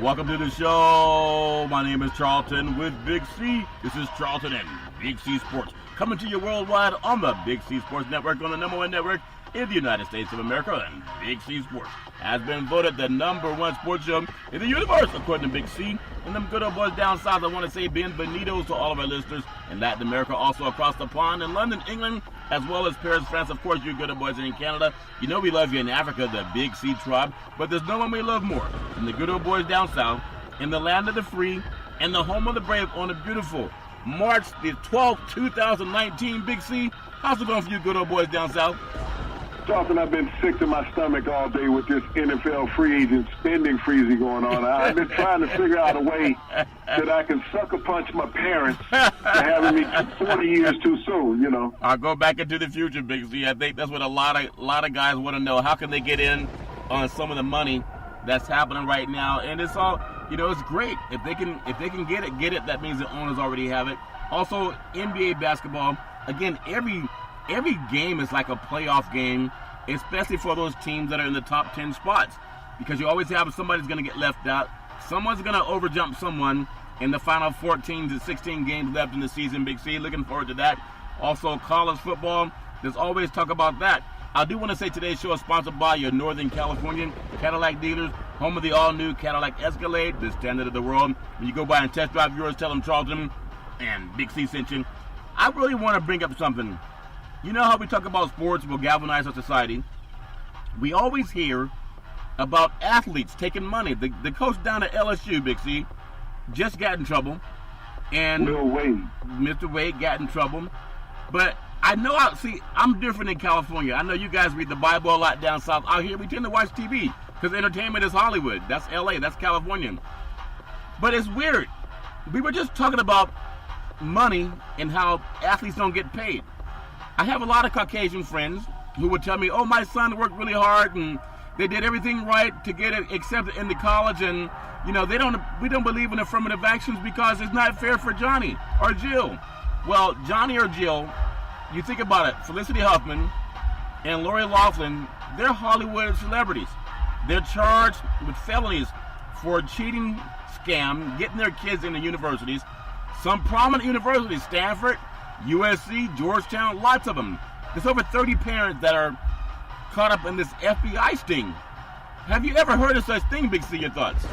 Welcome to the show. My name is Charlton with Big C. This is Charlton and Big C Sports, coming to you worldwide on the Big C Sports Network, on the number one network in the United States of America. And Big C Sports has been voted the number one sports show in the universe, according to Big C. And them good old boys down south, I want to say bienvenidos to all of our listeners in Latin America, also across the pond in London, England, as well as Paris, France. Of course, you good old boys in Canada. You know we love you in Africa, the Big C tribe, but there's no one we love more than the good old boys down south in the land of the free and the home of the brave on a beautiful March the 12th, 2019. Big C, how's it going for you good old boys down south? Charlton, I've been sick to my stomach all day with this NFL free agent spending freezy going on. I've been trying to figure out a way that I can sucker punch my parents for having me 40 years too soon, you know. I'll go back into the future, Big C. I think that's what a lot of guys want to know. How can they get in on some of the money that's happening right now? And it's all, you know, it's great. If they can get it, that means the owners already have it. Also, NBA basketball, again, every game is like a playoff game, especially for those teams that are in the top 10 spots, because you always have somebody's going to get left out. Someone's going to overjump someone in the final 14 to 16 games left in the season, Big C. Looking forward to that. Also, college football, there's always talk about that. I do want to say today's show is sponsored by your Northern Californian Cadillac dealers, home of the all-new Cadillac Escalade, the standard of the world. When you go by and test drive yours, tell them Charlton and Big C sent you. I really want to bring up something. You know how we talk about sports will galvanize our society? We always hear about athletes taking money. The coach down at LSU, Big C, just got in trouble. And Mr. Wade got in trouble. But I know, I'm different in California. I know you guys read the Bible a lot down south. Out here, we tend to watch TV because entertainment is Hollywood. That's LA, that's California. But it's weird. We were just talking about money and how athletes don't get paid. I have a lot of Caucasian friends who would tell me, oh, my son worked really hard and they did everything right to get it accepted into college, and you know we don't believe in affirmative actions because it's not fair for Johnny or Jill. Well, Johnny or Jill, you think about it, Felicity Huffman and Lori Loughlin, they're Hollywood celebrities. They're charged with felonies for cheating scam, getting their kids into universities. Some prominent universities, Stanford, USC, Georgetown, lots of them. There's over 30 parents that are caught up in this FBI sting. Have you ever heard of such thing, Big C? Your thoughts?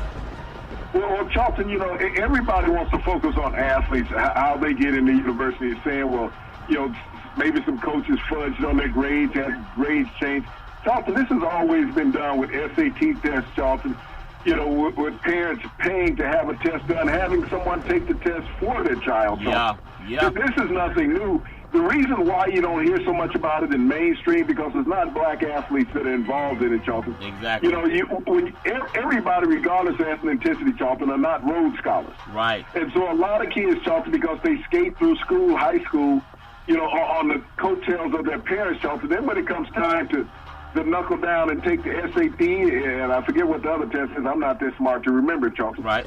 Well, Charlton, you know, everybody wants to focus on athletes, how they get into university, saying, well, you know, maybe some coaches fudged on their grades, had grades changed. Charlton, this has always been done with SAT tests, Charlton. You know, with parents paying to have a test done, having someone take the test for their child. Yeah. This is nothing new. The reason why you don't hear so much about it in mainstream, because it's not black athletes that are involved in it, Charlton. Exactly. You know, everybody, regardless of ethnicity, Charlton, are not Rhodes Scholars. Right. And so a lot of kids, Charlton, because they skate through school, high school, you know, on the coattails of their parents, Charlton, then when it comes time to knuckle down and take the SAT, and I forget what the other test is. I'm not that smart to remember, Charlton. Right.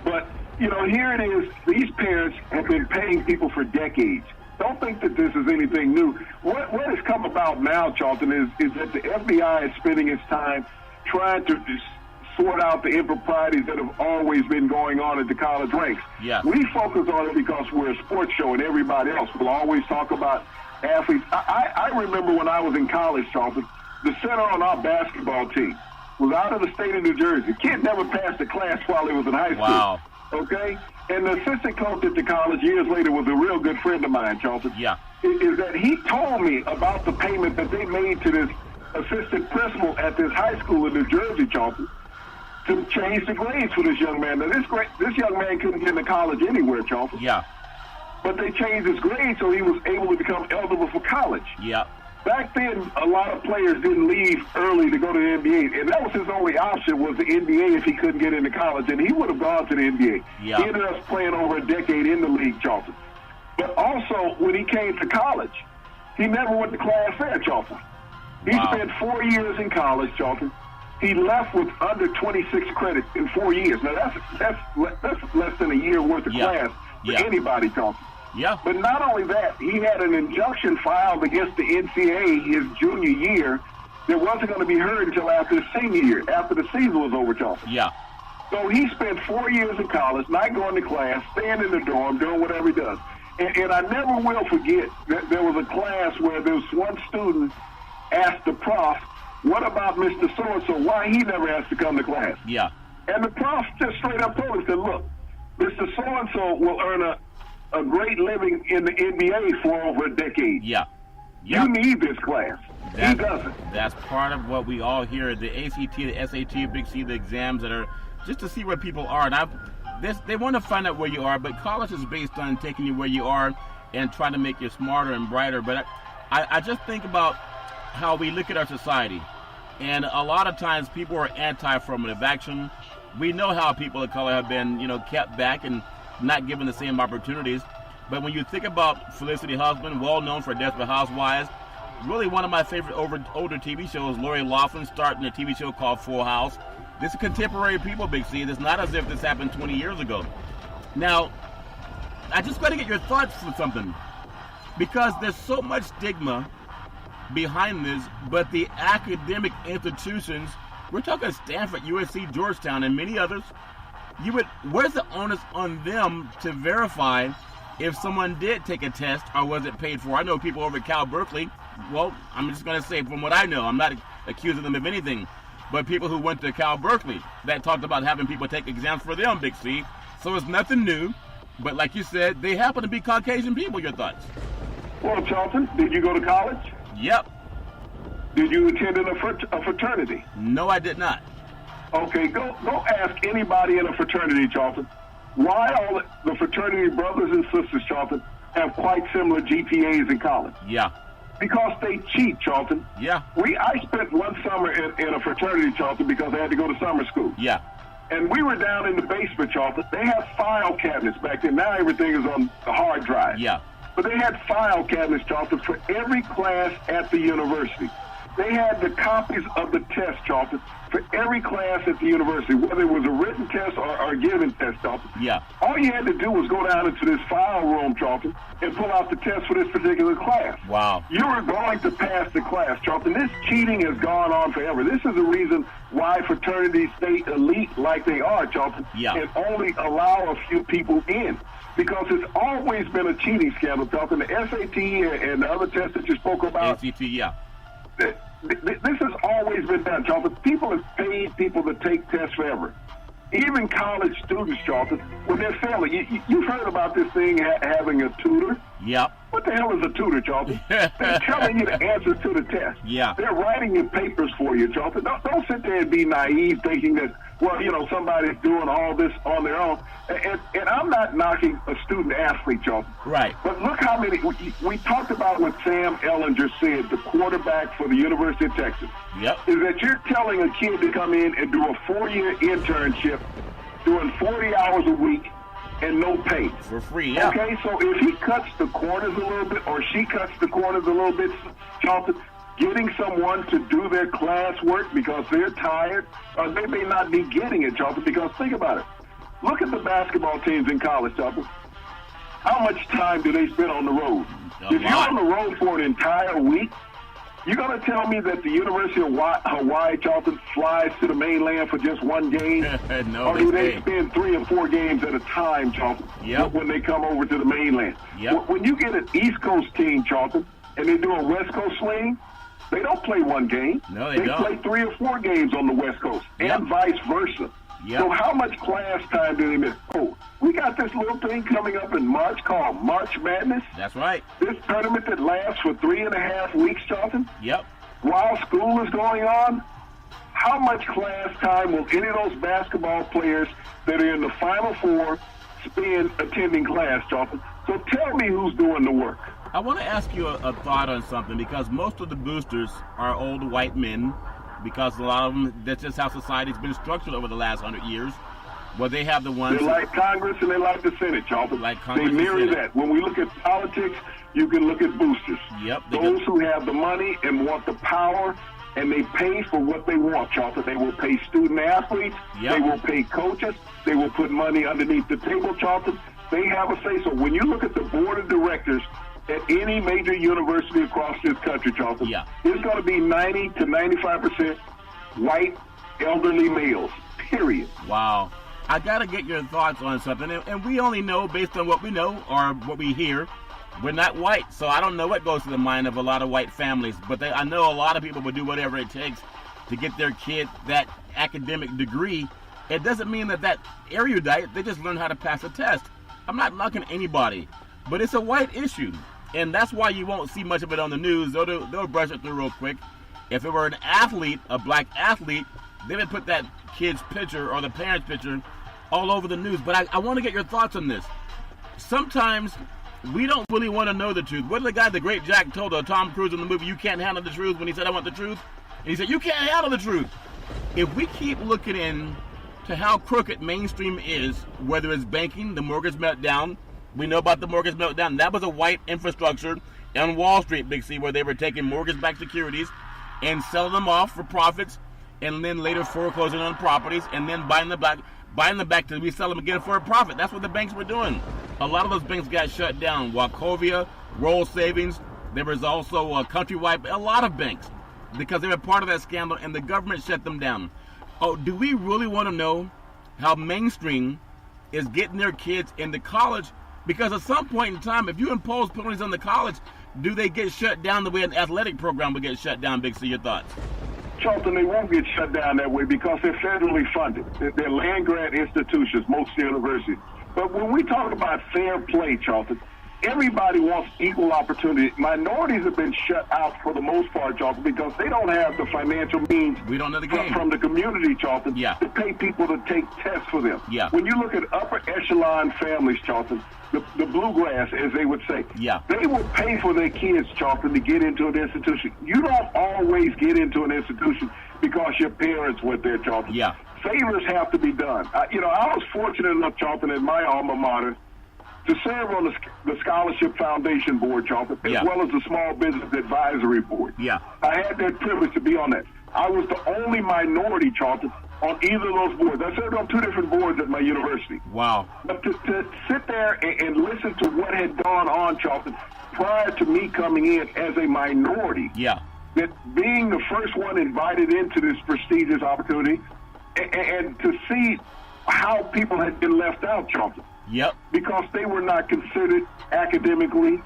But, you know, here it is. These parents have been paying people for decades. Don't think that this is anything new. What has come about now, Charlton, is that the FBI is spending its time trying to sort out the improprieties that have always been going on at the college ranks. Yeah. We focus on it because we're a sports show, and everybody else will always talk about athletes. I remember when I was in college, Charlton, the center on our basketball team was out of the state of New Jersey. The kid never passed a class while he was in high school. Wow. Okay? And the assistant coach at the college years later was a real good friend of mine, Charlton. Yeah. Is that he told me about the payment that they made to this assistant principal at this high school in New Jersey, Charlton, to change the grades for this young man. Now, this young man couldn't get into college anywhere, Charlton. Yeah. But they changed his grade so he was able to become eligible for college. Yeah. Back then, a lot of players didn't leave early to go to the NBA, and that was his only option, was the NBA if he couldn't get into college, and he would have gone to the NBA. Yeah. He ended up playing over a decade in the league, Charlton. But also, when he came to college, he never went to class there, Charlton. He spent 4 years in college, Charlton. He left with under 26 credits in 4 years. Now, that's less than a year worth of class for anybody, Charlton. Yeah. But not only that, he had an injunction filed against the NCAA his junior year that wasn't going to be heard until after the senior year, after the season was over, Charlton. Yeah. So he spent 4 years in college, not going to class, staying in the dorm, doing whatever he does. And I never will forget that there was a class where there was one student asked the prof, what about Mr. So-and-so, why he never has to come to class? Yeah. And the prof just straight up told him, said, look, Mr. So-and-so will earn a great living in the NBA for over a decade. Yeah. You need this class. He doesn't. That's part of what we all hear, the ACT, the SAT, Big C, the exams that are just to see where people are. And they want to find out where you are, but college is based on taking you where you are and trying to make you smarter and brighter. But I just think about how we look at our society. And a lot of times people are anti-affirmative action. We know how people of color have been, kept back and not given the same opportunities. But when you think about Felicity Huffman, well known for Desperate Housewives, really one of my favorite older TV shows, Lori Loughlin starting a TV show called Full House. This is contemporary people, Big C. It's not as if this happened 20 years ago. Now, I just got to get your thoughts on something. Because there's so much stigma behind this, but the academic institutions, we're talking Stanford, USC, Georgetown, and many others, where's the onus on them to verify if someone did take a test or was it paid for? I know people over at Cal Berkeley, well, I'm just going to say from what I know, I'm not accusing them of anything, but people who went to Cal Berkeley that talked about having people take exams for them, Big C. So it's nothing new, but like you said, they happen to be Caucasian people. Your thoughts? Well, Charlton, did you go to college? Yep. Did you attend a fraternity? No, I did not. Okay, go ask anybody in a fraternity, Charlton, why all the fraternity brothers and sisters, Charlton, have quite similar GPAs in college. Yeah. Because they cheat, Charlton. Yeah. I spent one summer in a fraternity, Charlton, because I had to go to summer school. Yeah. And we were down in the basement, Charlton. They had file cabinets back then. Now everything is on the hard drive. Yeah. But they had file cabinets, Charlton, for every class at the university. They had the copies of the test, Charlton, for every class at the university, whether it was a written test or a given test, Charlton. Yeah. All you had to do was go down into this file room, Charlton, and pull out the test for this particular class. Wow. You were going to pass the class, Charlton. This cheating has gone on forever. This is the reason why fraternities stay elite like they are, Charlton, yeah, and only allow a few people in. Because it's always been a cheating scandal, Charlton. The SAT and the other tests that you spoke about. ACT, yeah. This has always been done, Charlton. People have paid people to take tests forever. Even college students, Charlton, when they're failing, you've heard about this thing having a tutor. Yep. What the hell is a tutor, Charlton? They're telling you the answers to the test. Yeah. They're writing your papers for you, Charlton. Don't sit there and be naive thinking that, well, somebody's doing all this on their own. And I'm not knocking a student athlete, Charlton. Right. But look how many, we talked about what Sam Ellinger said, the quarterback for the University of Texas. Yep. Is that you're telling a kid to come in and do a 4-year internship, doing 40 hours a week, and no pay. For free, yeah. Okay, so if he cuts the corners a little bit, or she cuts the corners a little bit, Charlton, getting someone to do their class work because they're tired, or they may not be getting it, Charlton, because think about it. Look at the basketball teams in college, Charlton. How much time do they spend on the road? If you're on the road for an entire week, you're going to tell me that the University of Hawaii, Charlton, flies to the mainland for just one game? No, or do they spend 3 or 4 games at a time, Charlton, when they come over to the mainland? Yep. When you get an East Coast team, Charlton, and they do a West Coast sling, they don't play one game. No, they don't. Play 3 or 4 games on the West Coast, and vice versa. Yep. So how much class time do they miss? Oh, we got this little thing coming up in March called March Madness. That's right. This tournament that lasts for 3.5 weeks, Charlton. Yep. While school is going on, how much class time will any of those basketball players that are in the Final Four spend attending class, Charlton? So tell me who's doing the work. I want to ask you a thought on something, because most of the boosters are old white men, because a lot of them, that's just how society's been structured over the last 100 years. Well, they have the ones... They like Congress and they like the Senate, Charlton. Like Congress they mirror and Senate. that. When we look at politics, you can look at boosters. Yep. Those who have the money and want the power, and they pay for what they want, Charlton. They will pay student athletes. Yep. They will pay coaches. They will put money underneath the table, Charlton. They have a say. So when you look at the board of directors at any major university across this country, Charlton, it's going to be 90 to 95% white elderly males, period. Wow. I got to get your thoughts on something. And we only know based on what we know or what we hear. We're not white, so I don't know what goes to the mind of a lot of white families. But I know a lot of people would do whatever it takes to get their kid that academic degree. It doesn't mean that erudite. They just learn how to pass a test. I'm not knocking anybody, but it's a white issue. And that's why you won't see much of it on the news. They'll brush it through real quick. If it were an athlete, a black athlete, they would put that kid's picture or the parent's picture all over the news. But I want to get your thoughts on this. Sometimes we don't really want to know the truth. What did the great Jack told Tom Cruise in the movie, "You can't handle the truth," when he said, "I want the truth"? And he said, "You can't handle the truth." If we keep looking into how crooked mainstream is, whether it's banking, the mortgage meltdown, we know about the mortgage meltdown. That was a white infrastructure on Wall Street, Big C, where they were taking mortgage-backed securities and selling them off for profits, and then later foreclosing on properties, and then buying them back to resell them again for a profit. That's what the banks were doing. A lot of those banks got shut down. Wachovia, Roll Savings, there was also Countrywide, a lot of banks, because they were part of that scandal, and the government shut them down. Oh, do we really want to know how mainstream is getting their kids into college? Because at some point in time, if you impose penalties on the college, do they get shut down the way an athletic program would get shut down, Big C? Your thoughts? Charlton, they won't get shut down that way because they're federally funded. They're land-grant institutions, most universities. But when we talk about fair play, Charlton, everybody wants equal opportunity. Minorities have been shut out for the most part, Charlton, because they don't have the financial means we don't know the game. From the community, Charlton, yeah, to pay people to take tests for them. Yeah. When you look at upper echelon families, Charlton, the bluegrass, as they would say, yeah, they will pay for their kids, Charlton, to get into an institution. You don't always get into an institution because your parents went there, Charlton. Yeah. Favors have to be done. I was fortunate enough, Charlton, in my alma mater, to serve on the Scholarship Foundation Board, Charlton, as well as the Small Business Advisory Board. Yeah. I had that privilege to be on that. I was the only minority, Charlton, on either of those boards. I served on two different boards at my university. Wow. But to sit there and listen to what had gone on, Charlton, prior to me coming in as a minority, that being the first one invited into this prestigious opportunity, and to see how people had been left out, Charlton. Yep. Because they were not considered academically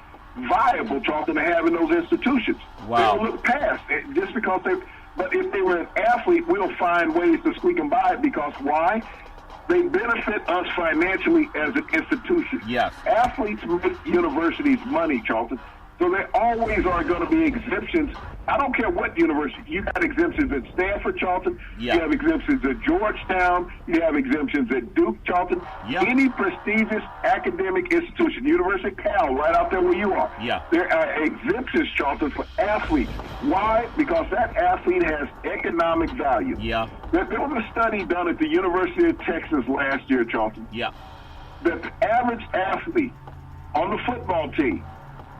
viable, Charlton, to have in those institutions. Wow. They will look past it just because but if they were an athlete, we'll find ways to squeak them by because why? They benefit us financially as an institution. Yes. Athletes make universities money, Charlton. So there always are going to be exemptions. I don't care what university. You got exemptions at Stanford, Charlton. Yeah. You have exemptions at Georgetown. You have exemptions at Duke, Charlton. Yeah. Any prestigious academic institution, University of Cal, right out there where you are. Yeah. There are exemptions, Charlton, for athletes. Why? Because that athlete has economic value. Yeah. There was a study done at the University of Texas last year, Charlton. Yeah. That the average athlete on the football team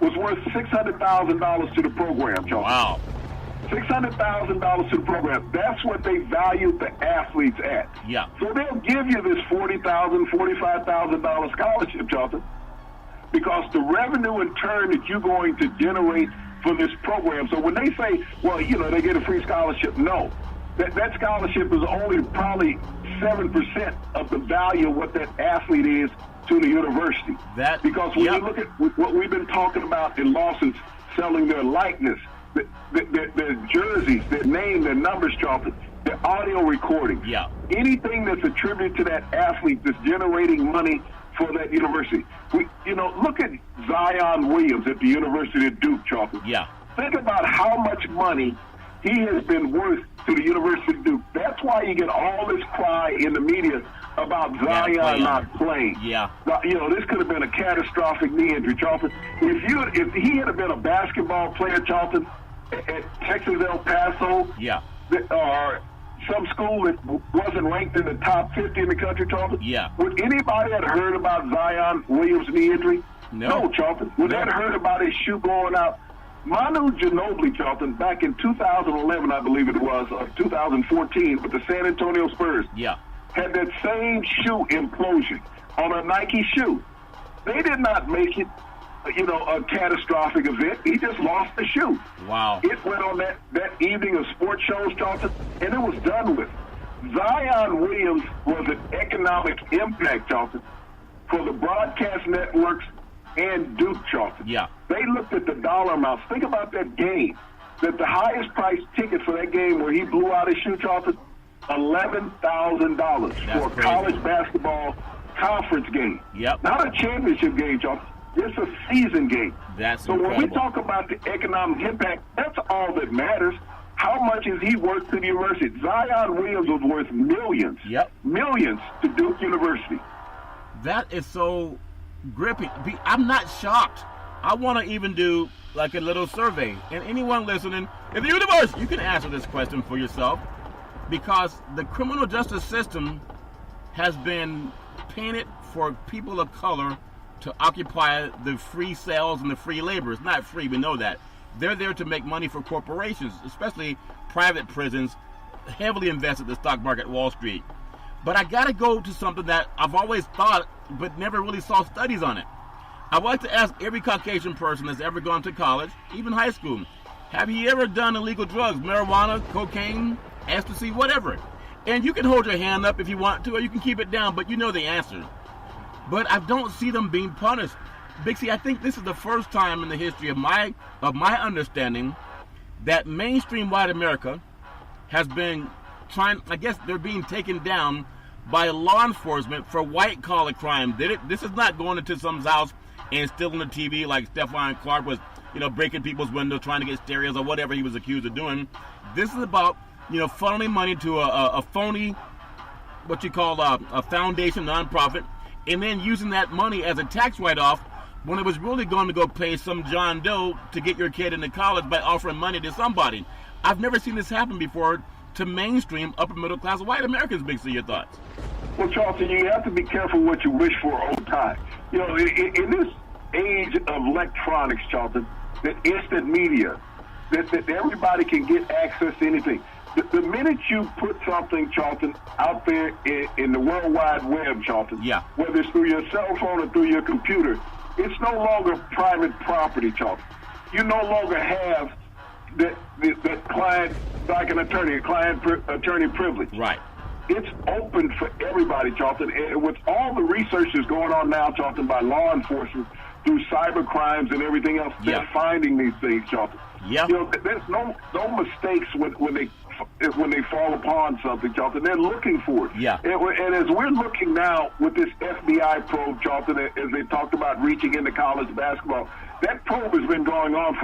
was worth $600,000 to the program, Charlton. Wow. $600,000 to the program. That's what they valued the athletes at. Yeah. So they'll give you this $40,000, $45,000 scholarship, Charlton, because the revenue in turn that you're going to generate for this program. So when they say, well, they get a free scholarship, no. That scholarship is only probably 7% of the value of what that athlete is to the university. Because when you look at what we've been talking about in lawsuits, selling their likeness, their jerseys, their name, their numbers, Charlton, their audio recordings, anything that's attributed to that athlete that's generating money for that university. Look at Zion Williams at the University of Duke, Charlton. Think about how much money he has been worth to the University of Duke. That's why you get all this cry in the media about Zion not playing. This could have been a catastrophic knee injury, Charlton. If he had been a basketball player, Charlton, at Texas El Paso, or some school that wasn't ranked in the top 50 in the country, Charlton, would anybody have heard about Zion Williams' knee injury? No, Charlton. Would they have heard about his shoe blowing out? Manu Ginobili, Charlton, back in 2011, I believe it was, or 2014, with the San Antonio Spurs, had that same shoe implosion on a Nike shoe. They did not make it, a catastrophic event. He just lost the shoe. Wow. It went on that evening of sports shows, Charlton, and it was done with. Zion Williams was an economic impact, Charlton, for the broadcast networks and Duke, Charlton. Yeah. They looked at the dollar amounts. Think about that game. That the highest priced ticket for that game where he blew out his shoe, Charlton, $11,000 for a college basketball conference game. Yep. Not a championship game, Charlton. It's a season game. That's so incredible. when we talk about the economic impact, that's all that matters. How much is he worth to the university? Zion Williams was worth millions. Yep. Millions to Duke University. That is so gripping. I'm not shocked. I want to even do like a little survey. And anyone listening in the universe, you can answer this question for yourself. Because the criminal justice system has been painted for people of color to occupy the free cells and the free labor. It's not free, we know that. They're there to make money for corporations, especially private prisons, heavily invested in the stock market, Wall Street. But I got to go to something that I've always thought, but never really saw studies on it. I would like to ask every Caucasian person that's ever gone to college, even high school, have you ever done illegal drugs, marijuana, cocaine, ecstasy, whatever? And you can hold your hand up if you want to, or you can keep it down, but you know the answer. But I don't see them being punished. Big C, I think this is the first time in the history of my understanding that mainstream white America has been trying, I guess they're being taken down by law enforcement for white collar crime. This is not going into someone's house and stealing the TV like Stephon Clark was, breaking people's windows, trying to get stereos or whatever he was accused of doing. This is about, funneling money to a phony, what you call a foundation, nonprofit, and then using that money as a tax write-off when it was really going to go pay some John Doe to get your kid into college by offering money to somebody. I've never seen this happen before to mainstream upper middle class white Americans. Big C, your thoughts? Well, Charlton, you have to be careful what you wish for all the time. In this age of electronics, Charlton, that instant media, that everybody can get access to anything. The minute you put something, Charlton, out there in the World Wide Web, Charlton, yeah, whether it's through your cell phone or through your computer, it's no longer private property, Charlton. You no longer have that client, like an attorney, attorney privilege. Right. It's open for everybody, Charlton. And with all the research that's going on now, Charlton, by law enforcement through cyber crimes and everything else, they're finding these things, Charlton. Yeah. There's no mistakes when they fall upon something, Charlton. They're looking for it. Yeah. And as we're looking now with this FBI probe, Charlton, as they talked about reaching into college basketball, that probe has been going on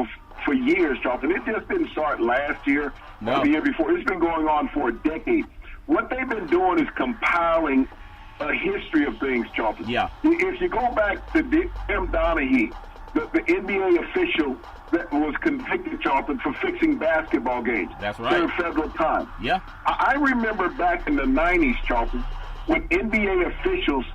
for years, Charlton. It just didn't start last year or the year before. It's been going on for a decade. What they've been doing is compiling a history of things, Charlton. Yeah. If you go back to Tim Donaghy, the NBA official that was convicted, Charlton, for fixing basketball games. That's right. During federal time. Yeah. I remember back in the 90s, Charlton, when NBA officials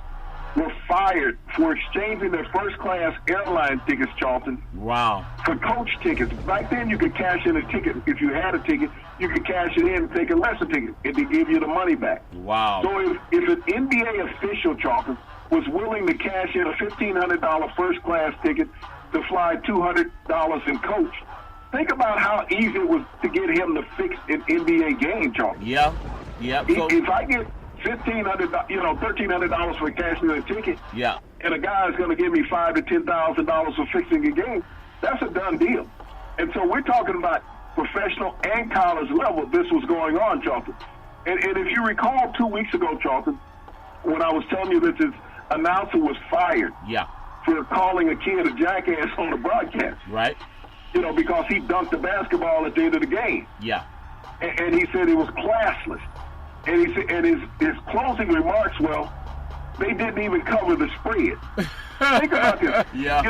were fired for exchanging their first-class airline tickets, Charlton. Wow. For coach tickets. Back then, you could cash in a ticket. If you had a ticket, you could cash it in and take a lesser ticket, and they give you the money back. Wow. So if an NBA official, Charlton, was willing to cash in a $1,500 first-class ticket to fly $200 in coach, think about how easy it was to get him to fix an NBA game, Charlton. Yeah. Yeah. So, if I get $1,300 for cashing in a ticket, yeah, and a guy is going to give me $5,000 to $10,000 for fixing a game, that's a done deal. And so we're talking about professional and college level. This was going on, Charlton. And if you recall 2 weeks ago, Charlton, when I was telling you that this announcer was fired, yeah, for calling a kid a jackass on the broadcast, right? Because he dunked the basketball at the end of the game. Yeah. And he said it was classless. And he said, and his closing remarks, well, they didn't even cover the spread. Think about this. Yeah.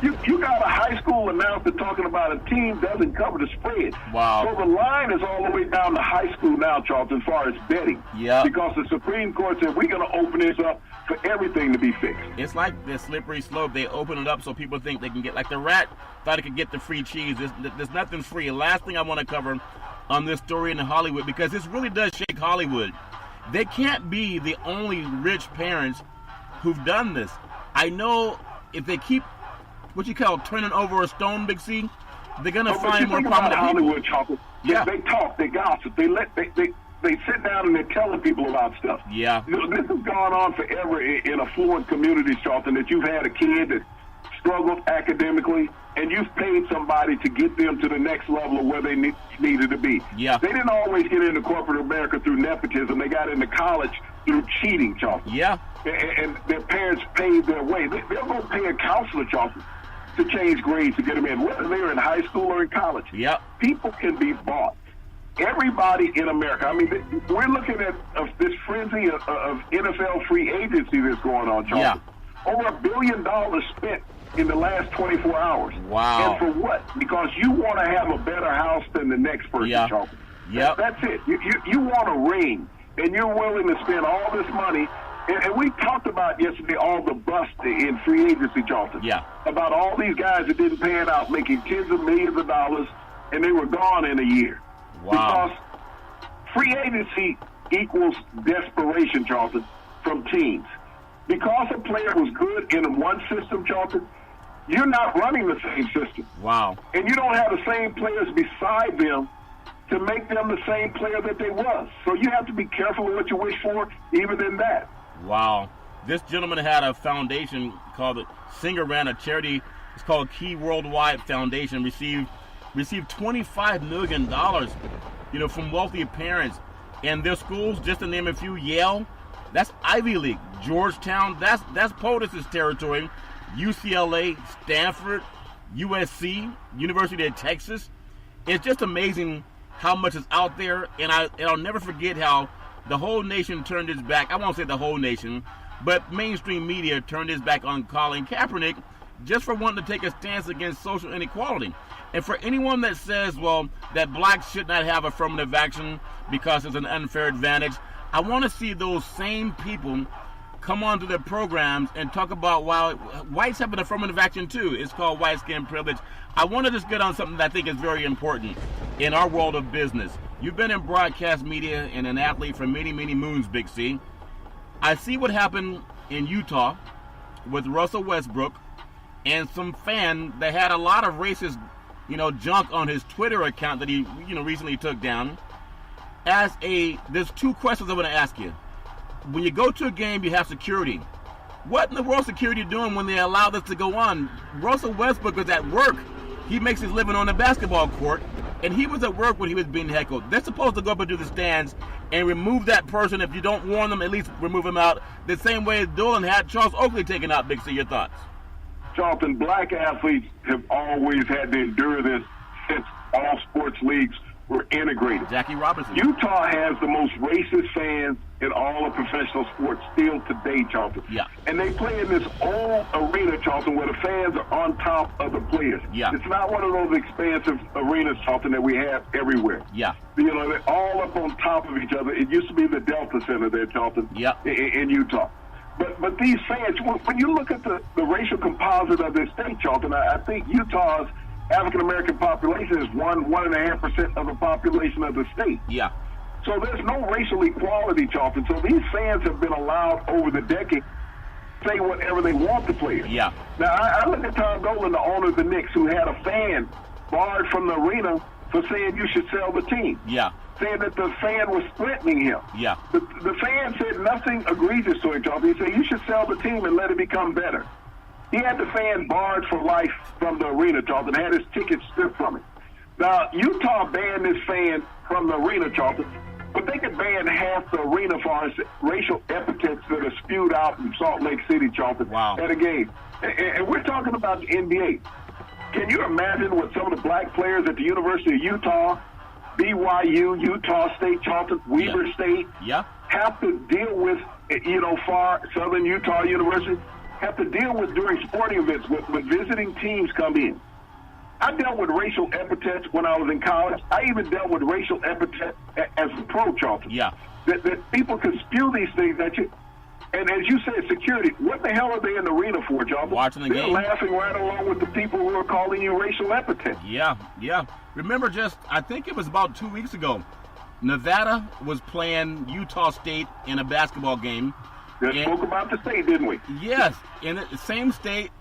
You got a high school announcer talking about a team doesn't cover the spread. Wow. So the line is all the way down to high school now, Charlton, as far as betting. Yeah. Because the Supreme Court said we're going to open this up for everything to be fixed. It's like the slippery slope. They open it up so people think they can get, like the rat thought it could get the free cheese. There's nothing free. Last thing I want to cover on this story in Hollywood, because this really does shake Hollywood. They can't be the only rich parents who've done this. I know if they keep what you call turning over a stone, Big C, they're gonna find more prominent Hollywood, people. Chocolate. Yeah. They talk, they gossip, they they sit down and they're telling people about stuff. Yeah. You know, this has gone on forever in affluent communities, Charlton, that you've had a kid that struggled academically, and you've paid somebody to get them to the next level of where they needed to be. Yeah. They didn't always get into corporate America through nepotism. They got into college through cheating, Charlton. Yeah. And their parents paid their way. They'll go pay a counselor, Charlton, to change grades to get them in, whether they're in high school or in college. Yep. People can be bought. Everybody in America. I mean, we're looking at this frenzy of NFL free agency that's going on, Charlton. Yeah. Over $1 billion spent in the last 24 hours. Wow. And for what? Because you want to have a better house than the next person, Yeah. Charlton. Yep. That's it. You want a ring, and you're willing to spend all this money. And we talked about yesterday all the bust in free agency, Charlton. Yeah. About all these guys that didn't pan out, making tens of millions of dollars, and they were gone in a year. Wow. Because free agency equals desperation, Charlton, from teams. Because a player was good in one system, Charlton, you're not running the same system. Wow. And you don't have the same players beside them to make them the same player that they was. So you have to be careful of what you wish for, even in that. Wow. This gentleman had a foundation called Singer ran a charity. It's called Key Worldwide Foundation. Received $25 million, from wealthy parents. And their schools, just to name a few, Yale, that's Ivy League. Georgetown, that's POTUS's territory. UCLA, Stanford, USC, University of Texas. It's just amazing how much is out there, and I'll never forget how the whole nation turned its back. I won't say the whole nation, but mainstream media turned its back on Colin Kaepernick just for wanting to take a stance against social inequality. And for anyone that says, well, that blacks should not have affirmative action because it's an unfair advantage, I want to see those same people come onto their programs and talk about why whites have an affirmative action too. It's called white skin privilege. I want to just get on something that I think is very important in our world of business. You've been in broadcast media and an athlete for many, many moons, Big C. I see what happened in Utah with Russell Westbrook and some fan that had a lot of racist, junk on his Twitter account that he, recently took down. There's two questions I want to ask you. When you go to a game, you have security. What in the world is security doing when they allow this to go on? Russell Westbrook was at work. He makes his living on the basketball court, and he was at work when he was being heckled. They're supposed to go up into the stands and remove that person. If you don't warn them, at least remove him out. The same way Dolan had Charles Oakley taken out. Big C, your thoughts? Charlton, black athletes have always had to endure this since all sports leagues were integrated. Jackie Robinson. Utah has the most racist fans in all of professional sports still today, Charlton. Yeah. And they play in this old arena, Charlton, where the fans are on top of the players. Yeah. It's not one of those expansive arenas, Charlton, that we have everywhere. Yeah. They're all up on top of each other. It used to be the Delta Center there, Charlton, yeah, in Utah. But these fans, when you look at the racial composite of this state, Charlton, I think Utah's African-American population is 1.5% of the population of the state. Yeah. So there's no racial equality, Charlton. So these fans have been allowed over the decade to say whatever they want to players. Yeah. Now, I look at Tom Dolan, the owner of the Knicks, who had a fan barred from the arena for saying you should sell the team. Yeah. Saying that the fan was threatening him. Yeah. The fan said nothing egregious to him, Charlton. He said you should sell the team and let it become better. He had the fan barred for life from the arena, Charlton, had his ticket stripped from him. Now, Utah banned this fan from the arena, Charlton, but they could ban half the arena for racial epithets that are spewed out in Salt Lake City, Charlton, wow, at a game. And we're talking about the NBA. Can you imagine what some of the black players at the University of Utah, BYU, Utah State, Charlton, Weber State, have to deal with, far Southern Utah University, have to deal with during sporting events when visiting teams come in. I dealt with racial epithets when I was in college. I even dealt with racial epithets as a pro, Charlton. Yeah. That people can spew these things at you. And as you said, security, what the hell are they in the arena for, Charlton? Watching the They're game. laughing right along with the people who are calling you racial epithets. Yeah. Remember I think it was about 2 weeks ago, Nevada was playing Utah State in a basketball game. We spoke about the state, didn't we? Yes, in the same state,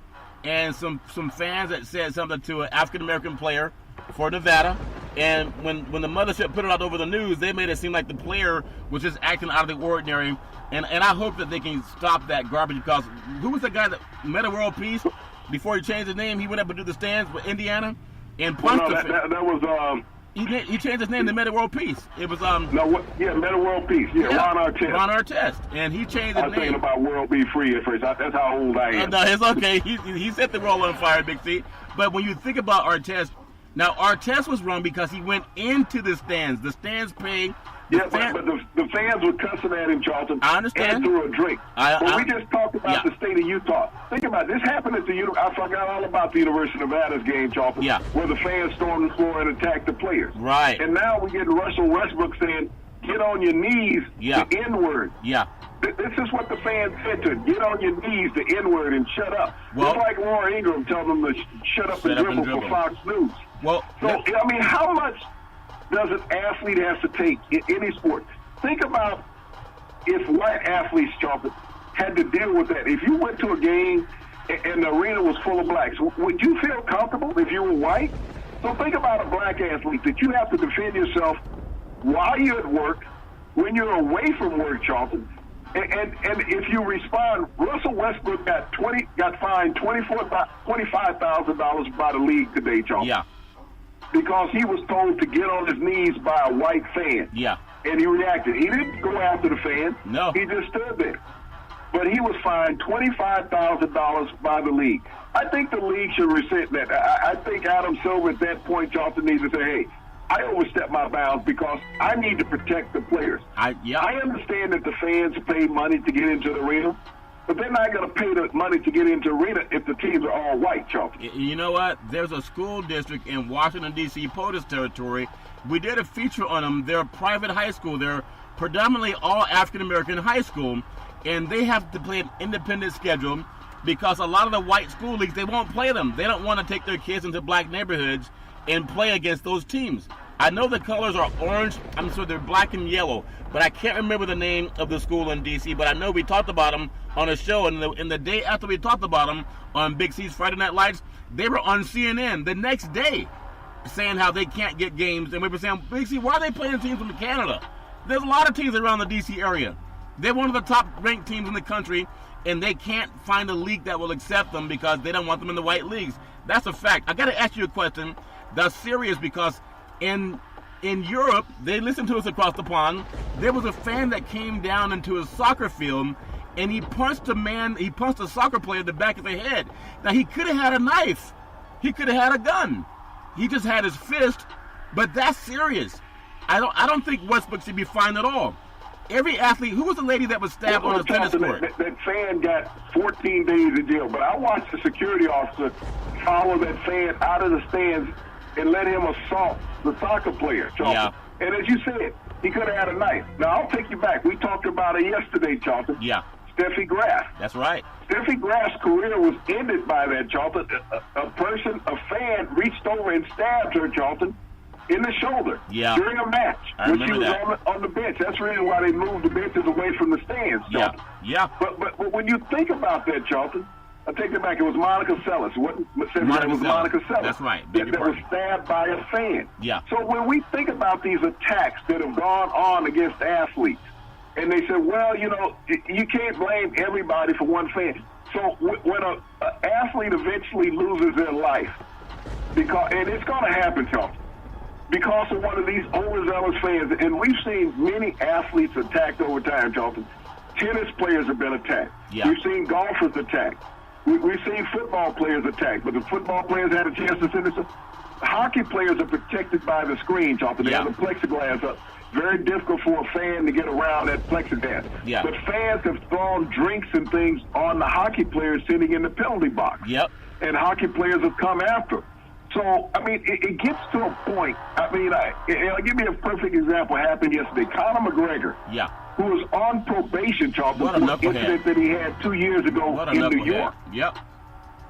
and some fans that said something to an African-American player for Nevada, And when the mothership put it out over the news, they made it seem like the player was just acting out of the ordinary. And I hope that they can stop that garbage, because who was the guy that Metta World Peace, before he changed his name, he went up and do the stands with Indiana and punched that was he changed his name to Metta World Peace. It was Metta World Peace. Yeah, Ron Artest. Ron Artest, and he changed his name. I was thinking about World Be Free at first. That's how old I am. No, it's okay. He set the world on fire, Big C. But when you think about Artest, now Artest was wrong because he went into the stands. The stands pay. But the fans were cussing at him, Charlton. I understand. And threw a drink. But we just talked about the state of Utah. Think about it. This happened at I forgot all about the University of Nevada's game, Charlton. Yeah. Where the fans stormed the floor and attacked the players. Right. And now we're getting Russell Westbrook saying, "Get on your knees," the N-word. Yeah. This is what the fans said to him. Get on your knees, the N-word, and shut up. Well, just like Laura Ingraham telling them to shut up and dribble for Fox News. Well, so, I mean, how much does an athlete have to take in any sport? Think about if white athletes, Charlton, had to deal with that. If you went to a game and the arena was full of blacks, would you feel comfortable if you were white? So think about a black athlete that you have to defend yourself while you're at work, when you're away from work, Charlton. And if you respond, Russell Westbrook got fined $25,000 by the league today, Charlton. Yeah. Because he was told to get on his knees by a white fan. Yeah. And he reacted. He didn't go after the fan. No. He just stood there. But he was fined $25,000 by the league. I think the league should rescind that. I think Adam Silver at that point, Charlton, needs to say, hey, I overstepped my bounds because I need to protect the players. I understand that the fans pay money to get into the arena, but they're not going to pay the money to get into the arena if the teams are all white, Charlton. You know what? There's a school district in Washington, D.C., POTUS territory. We did a feature on them. They're a private high school. They're predominantly all African-American high school, and they have to play an independent schedule because a lot of the white school leagues, they won't play them. They don't want to take their kids into black neighborhoods and play against those teams. I know the colors are orange. I'm sure they're black and yellow, but I can't remember the name of the school in D.C., but I know we talked about them on a show, and the day after we talked about them on Big C's Friday Night Lights, they were on CNN the next day saying how they can't get games, and we were saying, Big C, why are they playing teams from Canada? There's a lot of teams around the D.C. area. They're one of the top-ranked teams in the country, and they can't find a league that will accept them because they don't want them in the white leagues. That's a fact. I got to ask you a question that's serious, because in Europe, they listened to us across the pond. There was a fan that came down into a soccer field, and he punched a soccer player in the back of the head. Now, he could have had a knife. He could have had a gun. He just had his fist, but that's serious. I don't think Westbrook should be fined at all. Every athlete, who was the lady that was stabbed on a tennis court? That fan got 14 days in jail, but I watched the security officer follow that fan out of the stands and let him assault the soccer player, Charlton. Yeah. And as you said, he could have had a knife. Now, I'll take you back. We talked about it yesterday, Charlton. Yeah. Steffi Graf. That's right. Steffi Graf's career was ended by that, Charlton. A fan, reached over and stabbed her, Charlton, in the shoulder during a match when she was on the bench. That's the reason why they moved the benches away from the stands, Charlton. Yeah. But when you think about that, Charlton, I take it back. It was Monica Seles. It wasn't Monica Seles. That's right. That was stabbed by a fan. Yeah. So when we think about these attacks that have gone on against athletes, and they said, well, you know, you can't blame everybody for one fan. So when an athlete eventually loses their life, and it's going to happen, Charlton, because of one of these overzealous fans, and we've seen many athletes attacked over time, Charlton. Tennis players have been attacked. Yeah. We've seen golfers attacked. We've seen football players attacked, but the football players had a chance to send this. Hockey players are protected by the screen, Charlton. They have the plexiglass up. Very difficult for a fan to get around that plexiglass. Yeah. But fans have thrown drinks and things on the hockey players sitting in the penalty box. Yep. And hockey players have come after. So, I mean, it gets to a point. I mean, I'll give you a perfect example. It happened yesterday. Conor McGregor, who was on probation, Charlton, for an incident that he had 2 years ago in New York. Yep.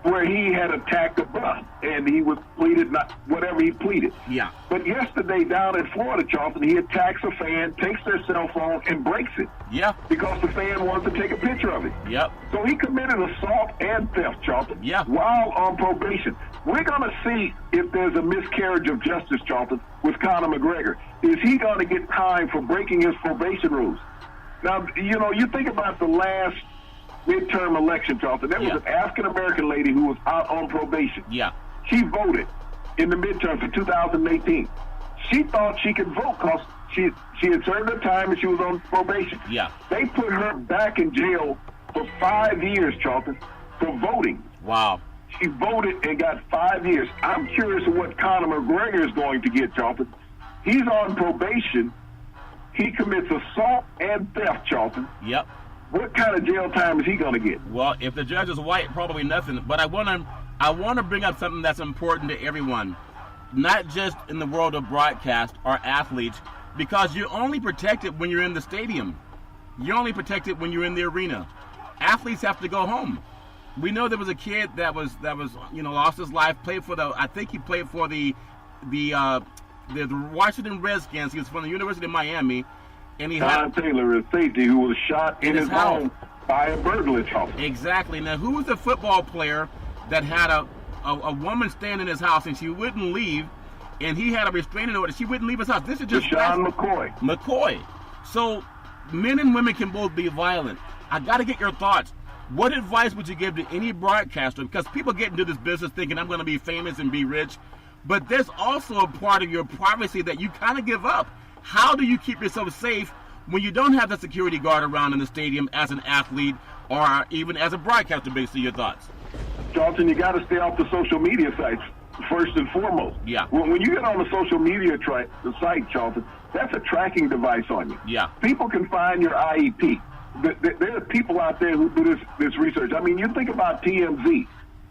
where he had attacked a bus and he was pleaded not whatever he pleaded. Yeah. But yesterday down in Florida, Charlton, he attacks a fan, takes their cell phone, and breaks it. Yeah. Because the fan wanted to take a picture of it. Yep. So he committed assault and theft, Charlton. Yeah. While on probation. We're going to see if there's a miscarriage of justice, Charlton, with Conor McGregor. Is he going to get time for breaking his probation rules? Now, you know, you think about the last midterm election, Charlton. There was an African-American lady who was out on probation. Yeah. She voted in the midterms for 2018. She thought she could vote because she had served her time and she was on probation. Yeah. They put her back in jail for 5 years, Charlton, for voting. Wow. She voted and got 5 years. I'm curious of what Conor McGregor is going to get, Charlton. He's on probation. He commits assault and theft, Charlton. Yep. What kind of jail time is he going to get? Well, if the judge is white, probably nothing. But I want to bring up something that's important to everyone, not just in the world of broadcast or athletes, because you're only protected when you're in the stadium. You're only protected when you're in the arena. Athletes have to go home. We know there was a kid that was lost his life. I think he played for the Washington Redskins. He was from the University of Miami. And he Don Taylor, a safety who was shot in his home by a burglar charge. Exactly. Now, who was the football player that had a woman staying in his house and she wouldn't leave, and he had a restraining order? She wouldn't leave his house. This is just Deshaun McCoy. McCoy. So, men and women can both be violent. I got to get your thoughts. What advice would you give to any broadcaster? Because people get into this business thinking I'm going to be famous and be rich, but there's also a part of your privacy that you kind of give up. How do you keep yourself safe when you don't have the security guard around in the stadium as an athlete or even as a broadcaster? Based on your thoughts. Charlton, you got to stay off the social media sites first and foremost. Yeah. When you get on the social media site, Charlton, that's a tracking device on you. Yeah. People can find your IEP. There are people out there who do this research. I mean, you think about TMZ.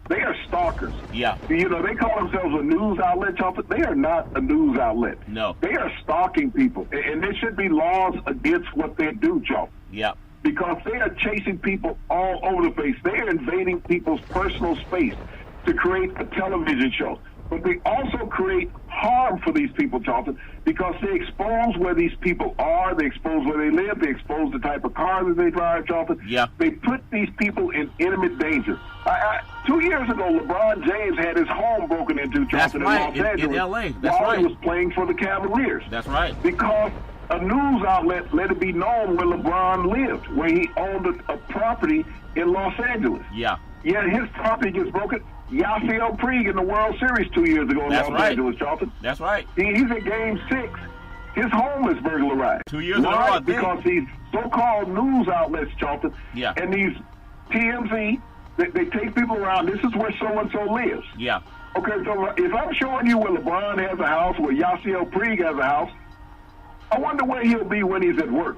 They are stalkers. Yeah. You know, they call themselves a news outlet, Charlton. They are not a news outlet. No. They are stalking people. And there should be laws against what they do, Charlton. Yeah. Because they are chasing people all over the place. They are invading people's personal space to create a television show. But they also create harm for these people, Charlton, because they expose where these people are, they expose where they live, they expose the type of cars that they drive, Charlton. Yeah. They put these people in intimate danger. 2 years ago, LeBron James had his home broken into, Charlton, in Los Angeles, in L.A. That's while right. he was playing for the Cavaliers. That's right. Because a news outlet let it be known where LeBron lived, where he owned a property in Los Angeles. Yeah. Yet his property gets broken. Yasiel Puig in the World Series 2 years ago in That's Los right. Angeles, Charlton. That's right. He's in Game 6. His home is burglarized. 2 years in a row, I Why? think. Because these so-called news outlets, Charlton, Yeah. and these TMZ, they take people around. This is where so-and-so lives. Yeah. Okay, so if I'm showing you where LeBron has a house, where Yasiel Puig has a house, I wonder where he'll be when he's at work.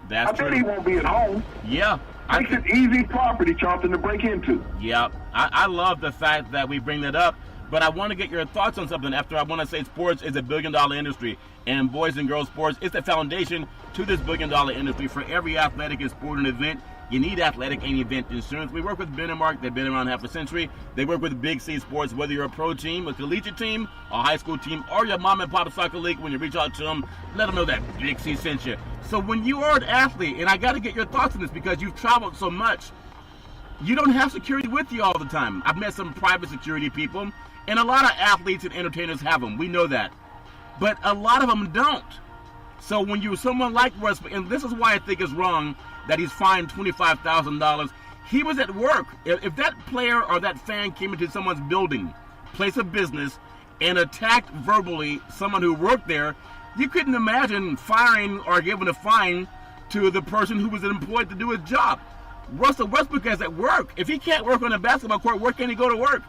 That's I bet true. he won't be at home. Yeah. Makes it easy property, Charlton, to break into. Yeah, I love the fact that we bring that up, but I want to get your thoughts on something after I want to say sports is a billion-dollar industry, and boys and girls sports is the foundation to this billion-dollar industry. For every athletic and sporting event, you need athletic and event insurance. We work with Ben and Mark. They've been around half a century. They work with Big C Sports, whether you're a pro team, a collegiate team, a high school team, or your mom and pop soccer league. When you reach out to them, let them know that Big C sent you. So when you are an athlete, and I got to get your thoughts on this because you've traveled so much, you don't have security with you all the time. I've met some private security people, and a lot of athletes and entertainers have them. We know that. But a lot of them don't. So when you're someone like Westbrook, and this is why I think it's wrong that he's fined $25,000. He was at work. If that player or that fan came into someone's building, place of business, and attacked verbally someone who worked there, you couldn't imagine firing or giving a fine to the person who was employed to do his job. Russell Westbrook is at work. If he can't work on a basketball court, where can he go to work?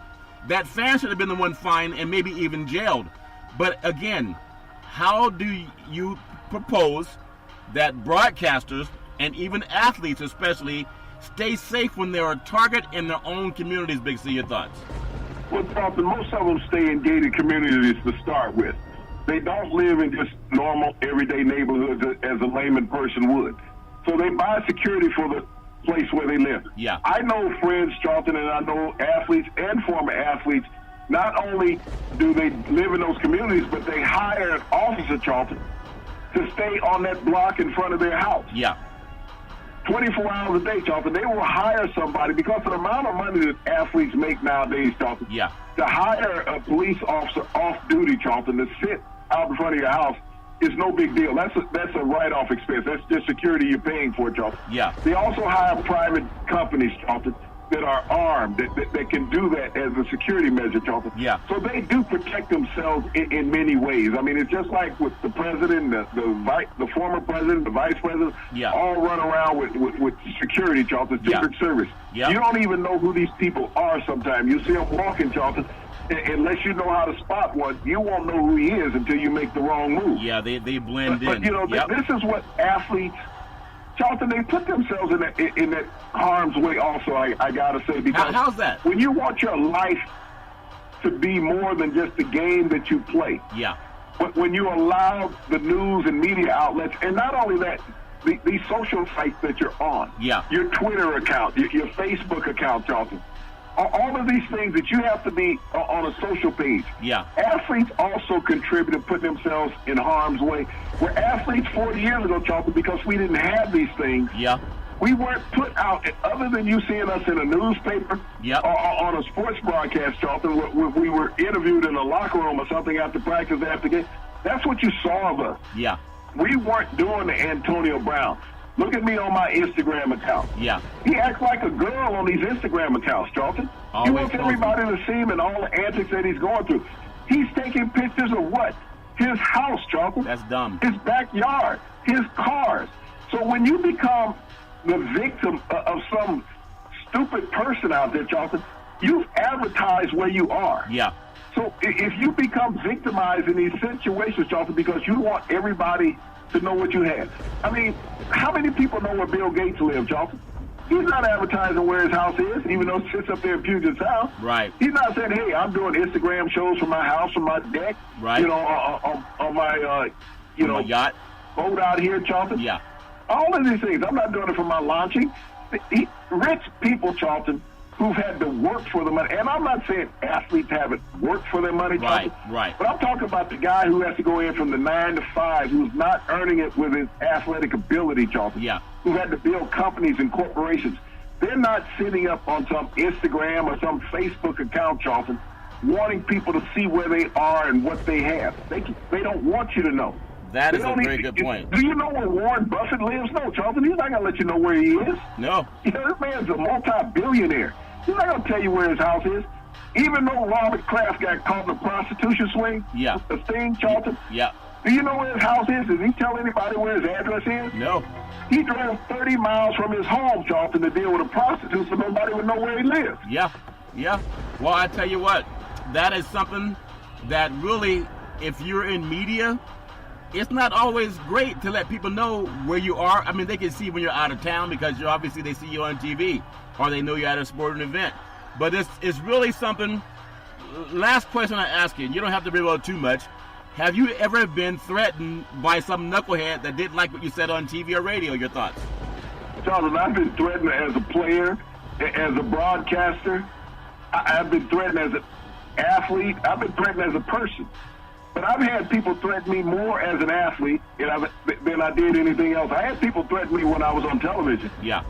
That fan should have been the one fined and maybe even jailed. But again, how do you propose that broadcasters and even athletes especially stay safe when they're a target in their own communities? Big C, your thoughts? Well, Charlton, most of them stay in gated communities to start with. They don't live in just normal, everyday neighborhoods as a layman person would. So they buy security for the place where they live. Yeah. I know friends, Charlton, and I know athletes and former athletes. Not only do they live in those communities, but they hire an officer, Charlton, to stay on that block in front of their house. Yeah. 24 hours a day, Charlton. They will hire somebody because of the amount of money that athletes make nowadays, Charlton. Yeah. To hire a police officer off duty, Charlton, to sit out in front of your house is no big deal. That's a write-off expense. That's just security you're paying for, Charlton. Yeah. They also hire private companies, Charlton, that are armed, that can do that as a security measure, Charlton. Yeah. So they do protect themselves in many ways. I mean, it's just like with the president, the former president, the vice president, Yeah. all run around with security, Charlton, Secret Service. Yeah. You don't even know who these people are sometimes. You see them walking, Charlton. Unless you know how to spot one, you won't know who he is until you make the wrong move. Yeah, they blend in. But you know, this is what athletes, Charlton, they put themselves in that harm's way also, I got to say. Because how's that? When you want your life to be more than just the game that you play. Yeah. When you allow the news and media outlets, and not only that, these social sites that you're on. Yeah. Your Twitter account, your Facebook account, Charlton. All of these things that you have to be on a social page. Yeah. Athletes also contribute to putting themselves in harm's way. Where athletes 40 years ago, Charlton, because we didn't have these things, Yeah. we weren't put out, other than you seeing us in a newspaper or on a sports broadcast, Charlton, where we were interviewed in a locker room or something after practice, after game. That's what you saw of us. Yeah. We weren't doing the Antonio Brown. Look at me on my Instagram account. Yeah. He acts like a girl on these Instagram accounts, Charlton. He wants everybody to see him and all the antics that he's going through. He's taking pictures of what? His house, Charlton. That's dumb. His backyard, his cars. So when you become the victim of some stupid person out there, Charlton, you've advertised where you are. Yeah. So if you become victimized in these situations, Charlton, because you want everybody to know what you have. I mean, how many people know where Bill Gates lives, Charlton? He's not advertising where his house is, even though it sits up there in Puget Sound. Right. He's not saying, hey, I'm doing Instagram shows from my house, from my deck, right. You know, on my, my yacht, boat out here, Charlton. Yeah. All of these things. I'm not doing it for my launching. Rich people, Charlton, who've had to work for the money. And I'm not saying athletes haven't worked for their money, Charlton. Right. But I'm talking about the guy who has to go in from the 9 to 5, who's not earning it with his athletic ability, Charlton. Yeah. Who had to build companies and corporations. They're not sitting up on some Instagram or some Facebook account, Charlton, wanting people to see where they are and what they have. They don't want you to know. That is a very good point. Do you know where Warren Buffett lives? No, Charlton. He's not going to let you know where he is. No. You know, this man's a multi-billionaire. He's not going to tell you where his house is. Even though Robert Kraft got caught in a prostitution swing, yeah, the thing, Charlton. Yeah. Do you know where his house is? Does he tell anybody where his address is? No. He drove 30 miles from his home, Charlton, to deal with a prostitute so nobody would know where he lives. Yeah. Yeah. Well, I tell you what, that is something that really, if you're in media, it's not always great to let people know where you are. I mean, they can see when you're out of town because you're obviously they see you on TV or they know you're at a sporting event. But it's really something. Last question I ask you, and you don't have to reveal too much. Have you ever been threatened by some knucklehead that didn't like what you said on TV or radio? Your thoughts? Charles, I've been threatened as a player, as a broadcaster. I've been threatened as an athlete. I've been threatened as a person. But I've had people threaten me more as an athlete than I did anything else. I had people threaten me when I was on television. Yeah.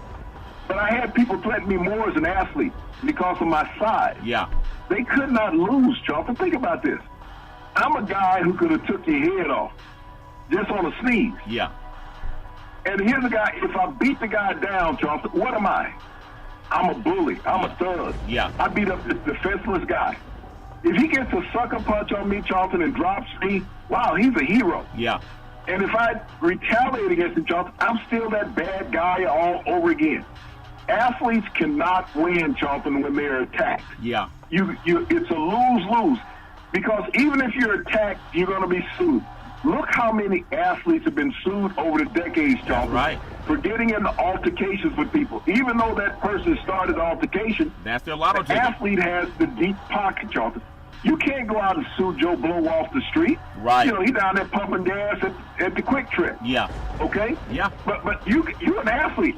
But I had people threaten me more as an athlete because of my size. Yeah. They could not lose, Charlton. Think about this. I'm a guy who could have took your head off just on a sneeze. Yeah. And here's a guy, if I beat the guy down, Charlton, what am I? I'm a bully. I'm a thug. Yeah. I beat up this defenseless guy. If he gets a sucker punch on me, Charlton, and drops me, wow, he's a hero. Yeah. And if I retaliate against him, Charlton, I'm still that bad guy all over again. Athletes cannot win, Charlton, when they're attacked. Yeah. It's a lose-lose. Because even if you're attacked, you're going to be sued. Look how many athletes have been sued over the decades, Charlton, right, for getting into altercations with people. Even though that person started the altercation, that's their lotto ticket. The athlete has the deep pocket, Charlton. You can't go out and sue Joe Blow off the street. Right. You know, he's down there pumping gas at the Quick Trip. Yeah. Okay? Yeah. But you're an athlete.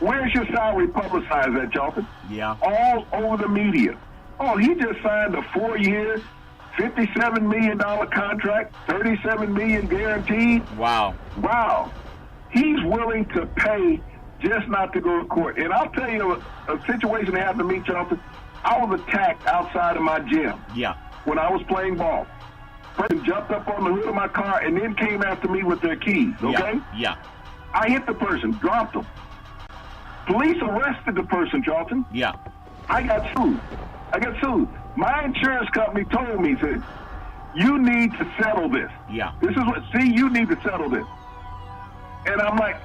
Where's your salary publicized at, Charlton? Yeah. All over the media. Oh, he just signed a 4-year, $57 million contract, $37 million guaranteed. Wow. Wow. He's willing to pay just not to go to court. And I'll tell you a situation that happened to me, Charlton. I was attacked outside of my gym. Yeah. When I was playing ball. Person jumped up on the hood of my car and then came after me with their keys, okay? Yeah. I hit the person, dropped them. Police arrested the person, Charlton. Yeah. I got sued. My insurance company told me, said, you need to settle this. Yeah. You need to settle this. And I'm like,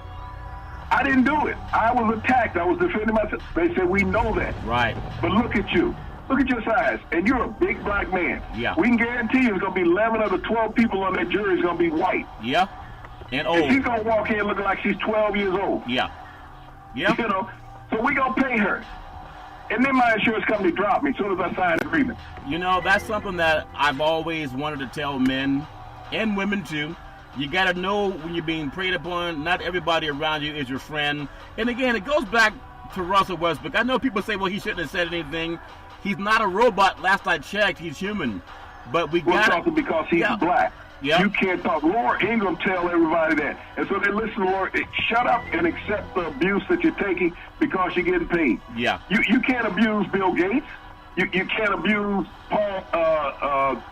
I didn't do it. I was attacked. I was defending myself. They said, we know that. Right. But look at you. Look at your size. And you're a big black man. Yeah. We can guarantee you there's going to be 11 of the 12 people on that jury is going to be white. Yeah. And old. And she's going to walk in looking like she's 12 years old. Yeah. Yeah. You know, so we going to pay her. And then my insurance company dropped me as soon as I signed the agreement. You know, that's something that I've always wanted to tell men and women too. You got to know when you're being preyed upon. Not everybody around you is your friend. And again, it goes back to Russell Westbrook. I know people say, well, he shouldn't have said anything. He's not a robot. Last I checked, he's human. But we got to because he's black. Yeah. You can't talk. Laura Ingraham tell everybody that. And so they listen to Laura. Shut up and accept the abuse that you're taking because you're getting paid. Yeah. You can't abuse Bill Gates. You can't abuse Paul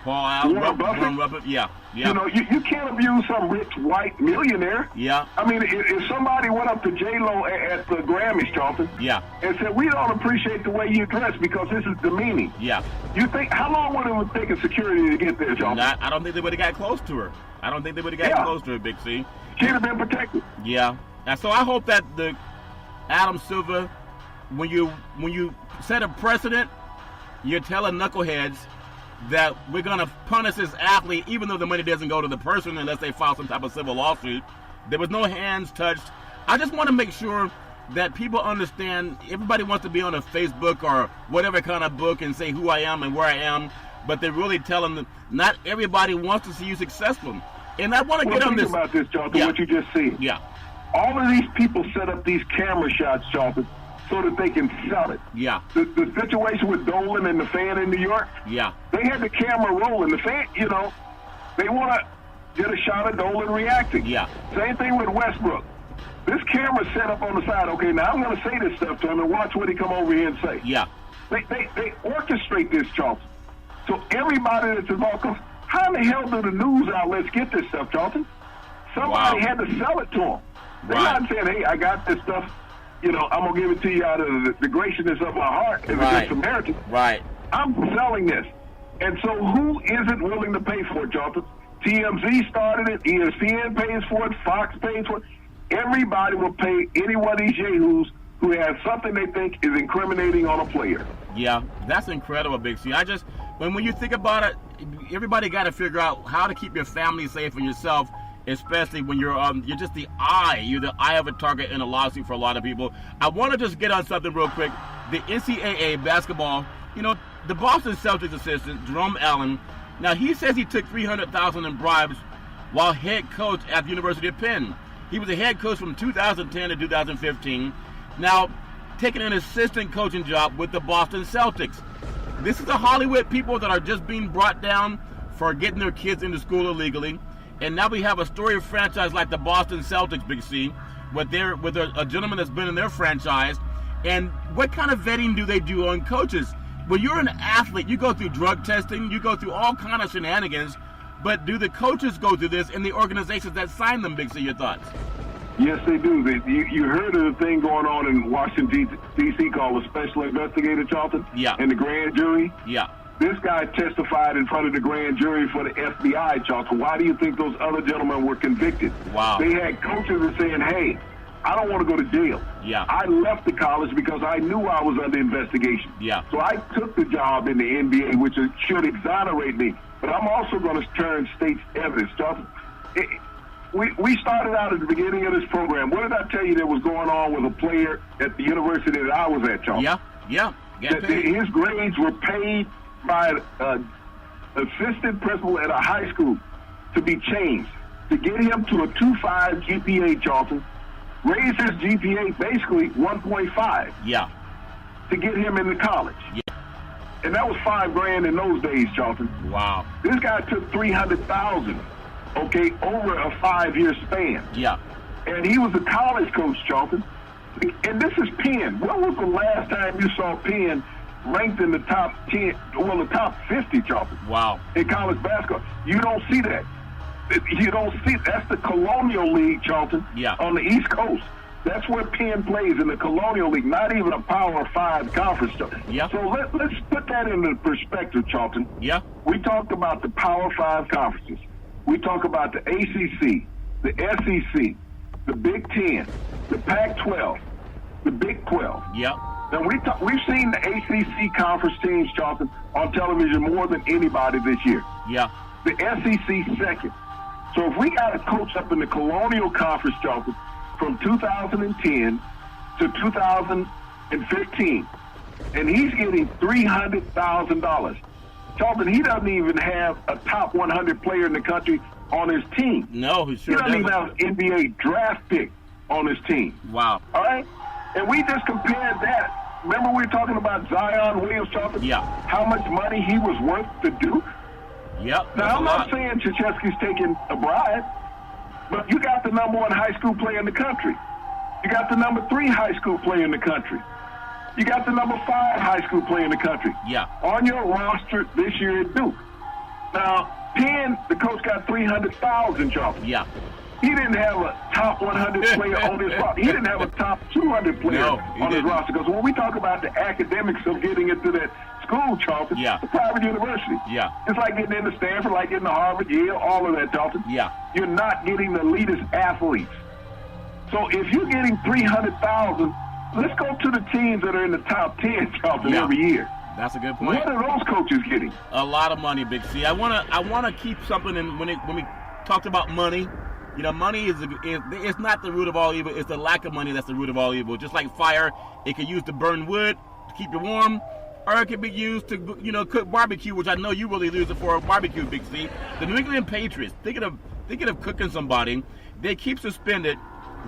Allen, Warren Buffett. Yeah. You know, you can't abuse some rich white millionaire. Yeah. I mean, if somebody went up to J-Lo at the Grammys, Charlton, and said, we don't appreciate the way you dress because this is demeaning. Yeah. You think, how long would it have taken security to get there, Charlton? I don't think they would have got close to her. I don't think they would have got close to her, Big C. She'd have been protected. Yeah. And so I hope that the Adam Silver, when you set a precedent, you're telling knuckleheads that we're going to punish this athlete even though the money doesn't go to the person unless they file some type of civil lawsuit. There was no hands touched. I just want to make sure that people understand. Everybody wants to be on a Facebook or whatever kind of book and say who I am and where I am, but they're really telling them not everybody wants to see you successful. And I want to get on this. Think about this, Charlton, what you just said. Yeah. All of these people set up these camera shots, Charlton, so that they can sell it. Yeah. The situation with Dolan and the fan in New York. Yeah. They had the camera rolling. The fan, they want to get a shot of Dolan reacting. Yeah. Same thing with Westbrook. This camera set up on the side. Okay, now I'm going to say this stuff to him and watch what he come over here and say. Yeah. They orchestrate this, Charlton. So everybody that's involved comes, how in the hell do the news outlets get this stuff, Charlton? Somebody had to sell it to them. They're not saying, hey, I got this stuff. I'm going to give it to you out of the graciousness of my heart as a good Samaritan. Right. I'm selling this. And so who isn't willing to pay for it, Charlton? TMZ started it. ESPN pays for it. Fox pays for it. Everybody will pay any one of these yahoos who has something they think is incriminating on a player. Yeah, that's incredible, Big C. When you think about it, everybody got to figure out how to keep your family safe and yourself, especially when you're just the eye. You're the eye of a target in a lawsuit for a lot of people. I want to just get on something real quick. The NCAA basketball, the Boston Celtics assistant, Jerome Allen, now he says he took $300,000 in bribes while head coach at the University of Penn. He was a head coach from 2010 to 2015. Now, taking an assistant coaching job with the Boston Celtics. This is the Hollywood people that are just being brought down for getting their kids into school illegally. And now we have a storied franchise like the Boston Celtics, Big C, with a gentleman that's been in their franchise. And what kind of vetting do they do on coaches? When you're an athlete, you go through drug testing, you go through all kind of shenanigans, but do the coaches go through this and the organizations that sign them, Big C? Your thoughts? Yes, they do. You heard of the thing going on in Washington, D.C. called a special investigator, Charlton? Yeah. And the grand jury? Yeah. This guy testified in front of the grand jury for the FBI, Charlton. Why do you think those other gentlemen were convicted? Wow. They had coaches that saying, hey, I don't want to go to jail. Yeah. I left the college because I knew I was under investigation. Yeah. So I took the job in the NBA, which should exonerate me. But I'm also going to turn state's evidence, Charlton. We started out at the beginning of this program. What did I tell you that was going on with a player at the university that I was at, Charlton? Yeah. His grades were paid by an assistant principal at a high school to be changed, to get him to a 2.5 GPA, Charlton, raised his GPA basically 1.5 Yeah. to get him into college. Yeah. And that was $5,000 in those days, Charlton. Wow. This guy took $300,000, okay, over a 5-year span. Yeah. And he was a college coach, Charlton. And this is Penn. When was the last time you saw Penn ranked in the top 10, well, the top 50, Charlton, Wow. in college basketball? You don't see that. You don't see that's the Colonial League, Charlton, Yeah. on the East Coast. That's where Penn plays, in the Colonial League, not even a Power 5 conference. Yeah. So let's put that into perspective, Charlton. Yeah. We talked about the Power 5 conferences. We talk about the ACC, the SEC, the Big Ten, the Pac-12, the Big 12. Yeah. Now, we've seen the ACC conference teams, Charlton, on television more than anybody this year. Yeah. The SEC second. So if we got a coach up in the Colonial Conference, Charlton, from 2010 to 2015, and he's getting $300,000. Charlton, he doesn't even have a top 100 player in the country on his team. No, he He sure doesn't doesn't. even have an NBA draft pick on his team. Wow. All right? And we just compared that. Remember we were talking about Zion Williams, Charlton? Yeah. How much money he was worth to Duke? Yep. That's Now, a I'm lot. not saying Krzyzewski's taking a bribe, but you got the number 1 high school player in the country. You got the number 3 high school player in the country. You got the number 5 high school player in the country. Yeah. On your roster this year at Duke. Now, Penn, the coach got $300,000, Charlton. Yeah. He didn't have a top 100 player on his roster. He didn't have a top 200 player No, he on his didn't. roster. Because when we talk about the academics of getting into that school, Charlton, Yeah. it's a private university. Yeah. It's like getting into Stanford, like getting to Harvard, Yale, all of that, Charlton. Yeah. You're not getting the elitist athletes. So if you're getting $300,000, let's go to the teams that are in the top 10, Charlton, Yeah. every year. That's a good point. What are those coaches getting? A lot of money, Big C. I wanna keep something in when we talked about money. You know, money is it's not the root of all evil. It's the lack of money that's the root of all evil. Just like fire, it can use to burn wood to keep you warm, or it can be used to cook barbecue, which I know you really use it for a barbecue, Big C. The New England Patriots, thinking of cooking somebody, they keep suspended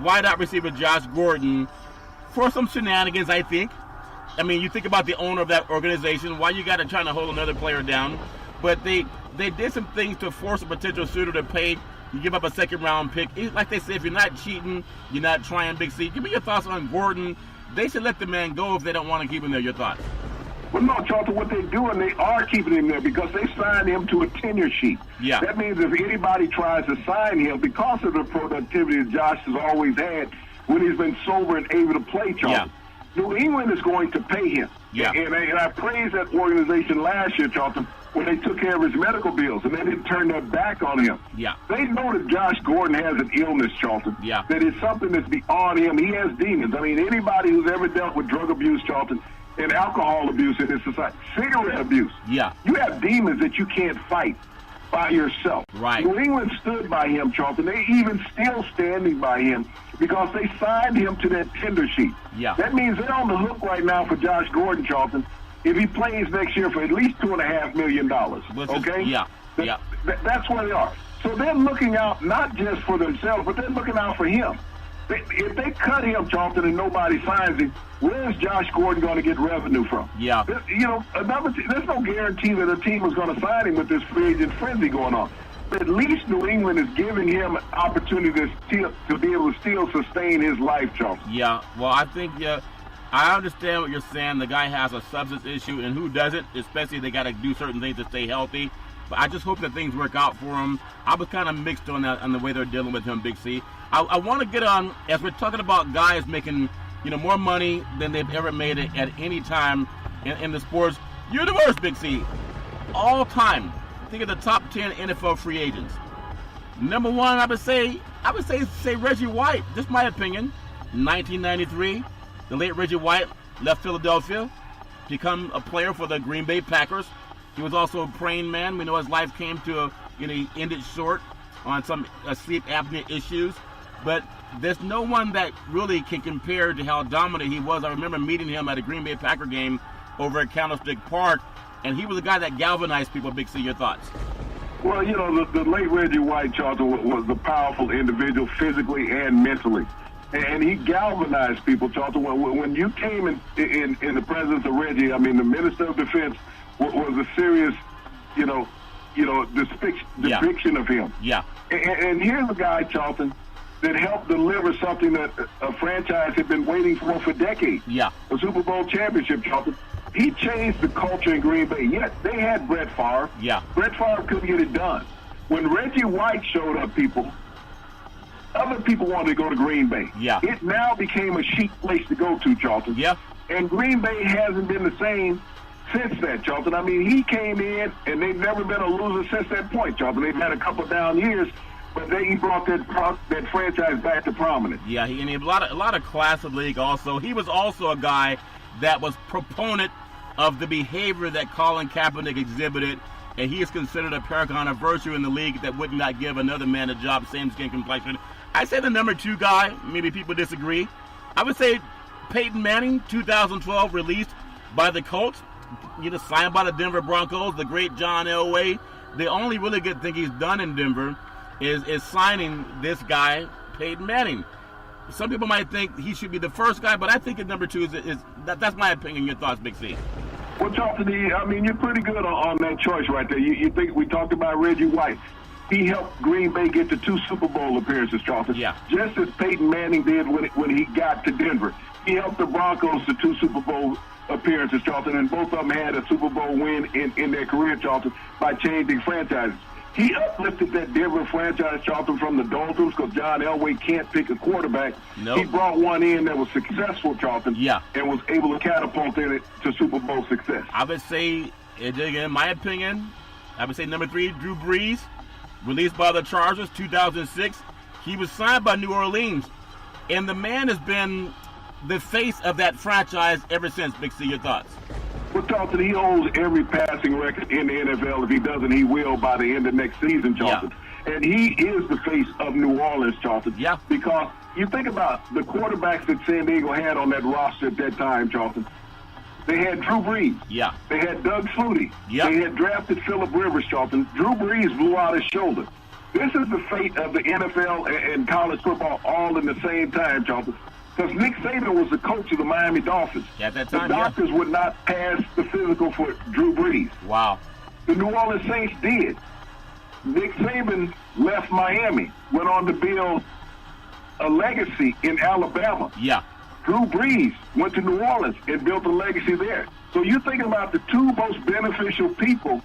wideout receiver Josh Gordon for some shenanigans, I think. I mean, you think about the owner of that organization, why you got to try to hold another player down. But they did some things to force a potential suitor to pay. You give up a second-round pick. Like they say, if you're not cheating, you're not trying, Big C. Give me your thoughts on Gordon. They should let the man go if they don't want to keep him there. Your thoughts? Well, no, Charlton, what they're doing, they are keeping him there because they signed him to a tenure sheet. Yeah. That means if anybody tries to sign him, because of the productivity that Josh has always had when he's been sober and able to play, Charlton, New England is going to pay him. Yeah. And I praised that organization last year, Charlton, when they took care of his medical bills and they didn't turn their back on him. Yeah. They know that Josh Gordon has an illness, Charlton. Yeah. That is something that's beyond him. He has demons. I mean, anybody who's ever dealt with drug abuse, Charlton, and alcohol abuse in this society, cigarette abuse. Yeah. You have demons that you can't fight by yourself. Right. New England stood by him, Charlton. They even still standing by him because they signed him to that tender sheet. Yeah. That means they're on the hook right now for Josh Gordon, Charlton, if he plays next year for at least $2.5 million. Okay? Yeah. Yeah. That's where they are. So they're looking out not just for themselves, but they're looking out for him. If they cut him, Charlton, and nobody signs him, where's Josh Gordon going to get revenue from? Yeah. You know, there's no guarantee that a team is going to sign him with this free agent frenzy going on. But at least New England is giving him an opportunity to be able to still sustain his life, Charlton. Yeah. Well, I think I understand what you're saying. The guy has a substance issue, and who doesn't? Especially they got to do certain things to stay healthy. But I just hope that things work out for him. I was kind of mixed on that, on the way they're dealing with him, Big C. I want to get on, as we're talking about guys making, more money than they've ever made it at any time in the sports universe, Big C. All time. Think of the top 10 NFL free agents. Number one, I would say Reggie White. Just my opinion. 1993, the late Reggie White left Philadelphia, become a player for the Green Bay Packers. He was also a praying man. We know his life came to he ended short on some sleep apnea issues. But there's no one that really can compare to how dominant he was. I remember meeting him at a Green Bay Packer game over at Candlestick Park, and he was a guy that galvanized people. Big C, your thoughts? Well, the late Reggie White, Charlton, was a powerful individual physically and mentally. and he galvanized people, Charlton. When you came in the presence of Reggie, I mean, the Minister of Defense was a serious, depiction of him. Yeah. And here's a guy, Charlton, that helped deliver something that a franchise had been waiting for decades. Yeah. A Super Bowl championship, Charlton. He changed the culture in Green Bay. Yes, they had Brett Favre. Yeah. Brett Favre couldn't get it done. When Reggie White showed up, other people wanted to go to Green Bay. Yeah. It now became a chic place to go to, Charlton. Yeah. And Green Bay hasn't been the same since that, Charlton. I mean, he came in, and they've never been a loser since that point, Charlton. They've had a couple down years, but he brought that franchise back to prominence. Yeah, he had a lot of class of league also. He was also a guy that was proponent of the behavior that Colin Kaepernick exhibited, and he is considered a paragon of virtue in the league that would not give another man a job, same skin complexion. I say the number 2 guy, maybe people disagree, I would say Peyton Manning, 2012, released by the Colts, signed by the Denver Broncos, the great John Elway. The only really good thing he's done in Denver is signing this guy, Peyton Manning. Some people might think he should be the first guy, but I think at number 2 that's my opinion. Your thoughts, Big C? Well, Charlton, I mean, you're pretty good on that choice right there. You think we talked about Reggie White. He helped Green Bay get to 2 Super Bowl appearances, Charlton. Yeah. Just as Peyton Manning did when he got to Denver. He helped the Broncos to 2 Super Bowl appearances, Charlton, and both of them had a Super Bowl win in their career, Charlton, by changing franchises. He uplifted that Denver franchise, Charlton, from the Dolphins because John Elway can't pick a quarterback. Nope. He brought one in that was successful, Charlton, yeah, and was able to catapult it to Super Bowl success. I would say, in my opinion, I would say number 3, Drew Brees, released by the Chargers, 2006. He was signed by New Orleans, and the man has been the face of that franchise ever since. Big C, your thoughts? Well, Charlton, he holds every passing record in the NFL. If he doesn't, he will by the end of next season, Charlton. Yeah. And he is the face of New Orleans, Charlton. Yeah. Because you think about the quarterbacks that San Diego had on that roster at that time, Charlton. They had Drew Brees. Yeah. They had Doug Flutie. Yeah. They had drafted Phillip Rivers, Charlton. Drew Brees blew out his shoulder. This is the fate of the NFL and college football all in the same time, Charlton. Because Nick Saban was the coach of the Miami Dolphins. At that time, the doctors would not pass the physical for Drew Brees. Wow. The New Orleans Saints did. Nick Saban left Miami, went on to build a legacy in Alabama. Yeah. Drew Brees went to New Orleans and built a legacy there. So you're thinking about the 2 most beneficial people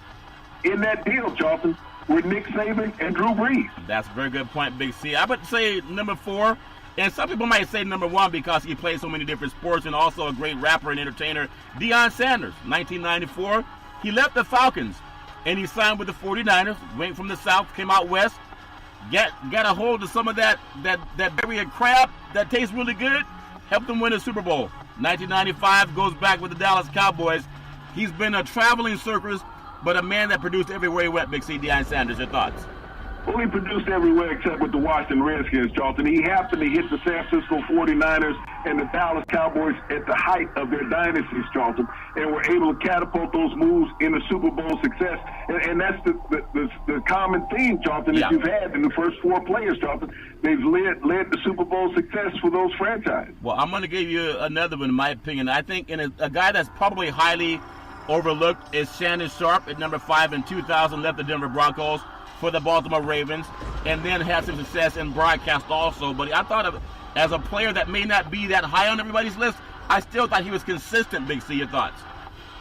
in that deal, Charlton, were Nick Saban and Drew Brees. That's a very good point, Big C. I would say number 4, and some people might say number 1 because he played so many different sports and also a great rapper and entertainer, Deion Sanders, 1994. He left the Falcons, and he signed with the 49ers, went from the South, came out West, got a hold of some of that berry of crab that tastes really good, helped them win a Super Bowl. 1995, goes back with the Dallas Cowboys. He's been a traveling circus, but a man that produced everywhere he went, Big C. Deion Sanders. Your thoughts? Well, he produced everywhere except with the Washington Redskins, Charlton. He happened to hit the San Francisco 49ers and the Dallas Cowboys at the height of their dynasties, Charlton, and were able to catapult those moves into Super Bowl success. And that's the common theme, Charlton, that you've had in the first 4 players, Charlton. They've led the Super Bowl success for those franchises. Well, I'm going to give you another one, in my opinion. I think a guy that's probably highly overlooked is Shannon Sharpe at number 5 in 2000, left the Denver Broncos for the Baltimore Ravens, and then had some success in broadcast also. But I thought of as a player that may not be that high on everybody's list, I still thought he was consistent. Big C, your thoughts?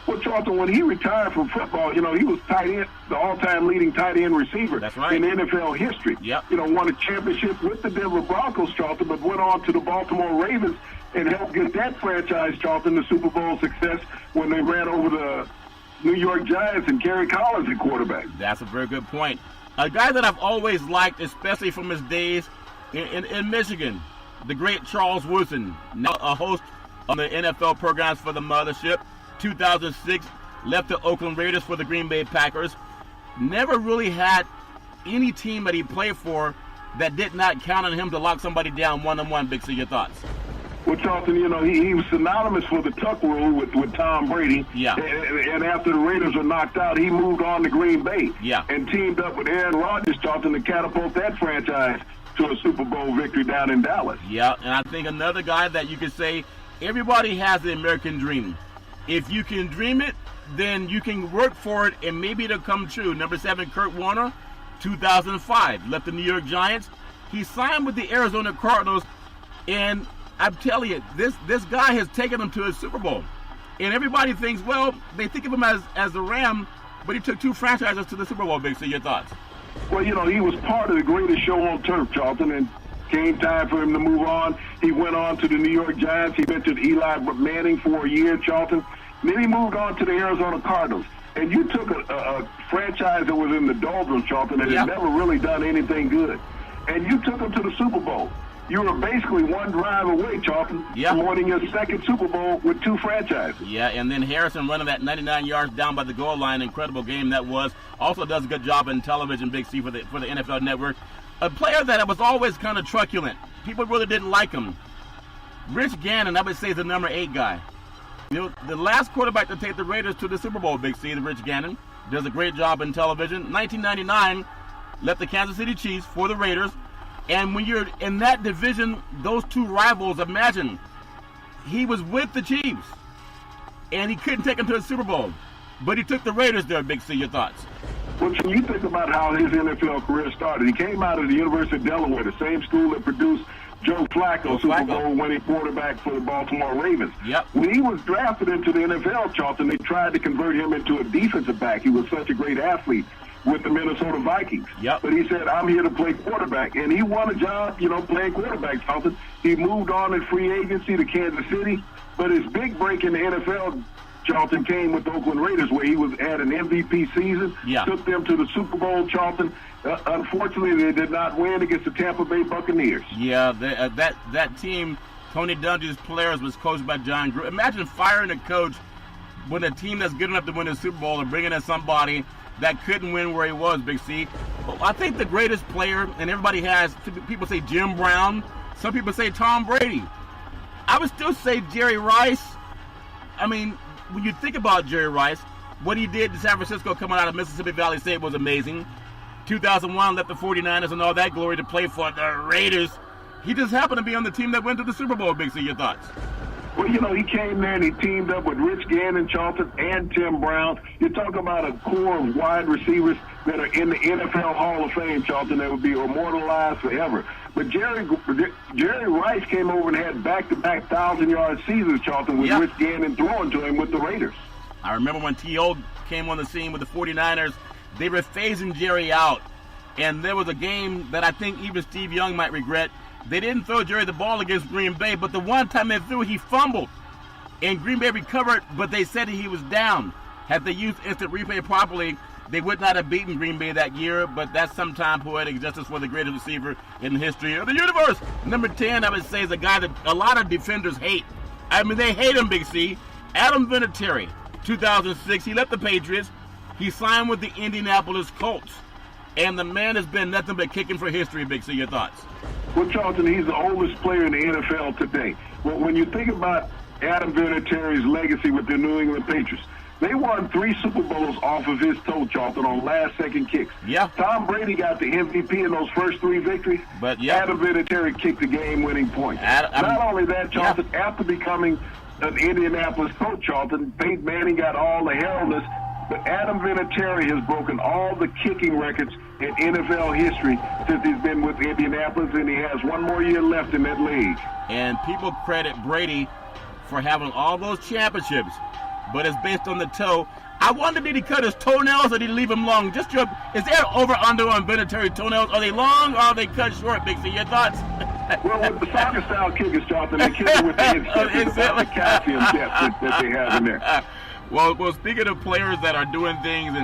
Well, Charlton, when he retired from football, he was tight end, the all-time leading tight end receiver in NFL history. Yep. Won a championship with the Denver Broncos, Charlton, but went on to the Baltimore Ravens and helped get that franchise, Charlton, to Super Bowl success when they ran over the New York Giants and Kerry Collins at quarterback. That's a very good point. A guy that I've always liked, especially from his days in Michigan, the great Charles Woodson, now a host on the NFL programs for the Mothership. 2006, left the Oakland Raiders for the Green Bay Packers. Never really had any team that he played for that did not count on him to lock somebody down one-on-one. Big C, your thoughts? Well, Charlton, he was synonymous with the Tuck rule with Tom Brady. Yeah. And after the Raiders were knocked out, he moved on to Green Bay. Yeah. And teamed up with Aaron Rodgers, Charlton, to catapult that franchise to a Super Bowl victory down in Dallas. Yeah, and I think another guy that you could say, everybody has the American dream. If you can dream it, then you can work for it, and maybe it'll come true. Number 7, Kurt Warner, 2005, left the New York Giants. He signed with the Arizona Cardinals, and I'm telling you, this guy has taken them to a Super Bowl. And everybody thinks, well, they think of him as the Ram, but he took 2 franchises to the Super Bowl. Big C, your thoughts? Well, he was part of the greatest show on turf, Charlton, and came time for him to move on. He went on to the New York Giants. He mentored Eli Manning for a year, Charlton. And then he moved on to the Arizona Cardinals. And you took a franchise that was in the doldrums, Charlton, and had never really done anything good. And you took them to the Super Bowl. You were basically one drive away, Charlton, from winning your second Super Bowl with 2 franchises. Yeah, and then Harrison running that 99 yards down by the goal line. Incredible game that was. Also does a good job in television, Big C, for the NFL Network. A player that was always kind of truculent. People really didn't like him. Rich Gannon, I would say, is the number 8 guy. The last quarterback to take the Raiders to the Super Bowl, Big C, the Rich Gannon, does a great job in television. 1999, left the Kansas City Chiefs for the Raiders. And when you're in that division, those 2 rivals, imagine, he was with the Chiefs, and he couldn't take them to a Super Bowl. But he took the Raiders there, Big C. Your thoughts? Well, when you think about how his NFL career started, he came out of the University of Delaware, the same school that produced Joe Flacco, Super Bowl winning quarterback for the Baltimore Ravens. Yep. When he was drafted into the NFL, Charlton, they tried to convert him into a defensive back. He was such a great athlete with the Minnesota Vikings. Yep. But he said, I'm here to play quarterback. And he won a job, playing quarterback, Charlton. He moved on in free agency to Kansas City. But his big break in the NFL, Charlton, came with the Oakland Raiders, where he had an MVP season, took them to the Super Bowl, Charlton. Unfortunately, they did not win against the Tampa Bay Buccaneers. Yeah, that team, Tony Dungy's players, was coached by John Gruden. Imagine firing a coach with a team that's good enough to win the Super Bowl and bringing in somebody that couldn't win where he was, Big C. Well, I think the greatest player, and everybody has, people say Jim Brown, some people say Tom Brady. I would still say Jerry Rice. I mean, when you think about Jerry Rice, what he did in San Francisco coming out of Mississippi Valley State was amazing. 2001, left the 49ers and all that glory to play for the Raiders. He just happened to be on the team that went to the Super Bowl, Big C. Your thoughts? Well, he came there and he teamed up with Rich Gannon, Charlton, and Tim Brown. You're talking about a core of wide receivers that are in the NFL Hall of Fame, Charlton, that would be immortalized forever. But Jerry Rice came over and had back-to-back 1,000-yard seasons, Charlton, with Rich Gannon throwing to him with the Raiders. I remember when T.O. came on the scene with the 49ers, they were phasing Jerry out. And there was a game that I think even Steve Young might regret. They didn't throw Jerry the ball against Green Bay, but the one time they threw, he fumbled. And Green Bay recovered, but they said he was down. Had they used instant replay properly, they would not have beaten Green Bay that year, but that's sometimes poetic justice for the greatest receiver in the history of the universe. Number 10, I would say, is a guy that a lot of defenders hate. I mean, they hate him, Big C. Adam Vinatieri, 2006, he left the Patriots. He signed with the Indianapolis Colts. And the man has been nothing but kicking for history, Big C. Your thoughts? Well, Charlton, he's the oldest player in the NFL today. Well, when you think about Adam Vinatieri's legacy with the New England Patriots, they won 3 Super Bowls off of his toe, Charlton, on last-second kicks. Yeah. Tom Brady got the MVP in those first 3 victories. But Adam Vinatieri kicked the game-winning point. Not only that, Charlton, after becoming an Indianapolis coach, Charlton, Peyton Manning got all the heraldness. But Adam Vinatieri has broken all the kicking records in NFL history since he's been with Indianapolis, and he has 1 more year left in that league. And people credit Brady for having all those championships, but it's based on the toe. I wonder, did he cut his toenails or did he leave them long? Is there over-under on Vinatieri toenails? Are they long or are they cut short, Big C? Your thoughts? Well, with the soccer-style kickers, Charlton, they kick it with the the calcium depth that they have in there. Well, speaking of players that are doing things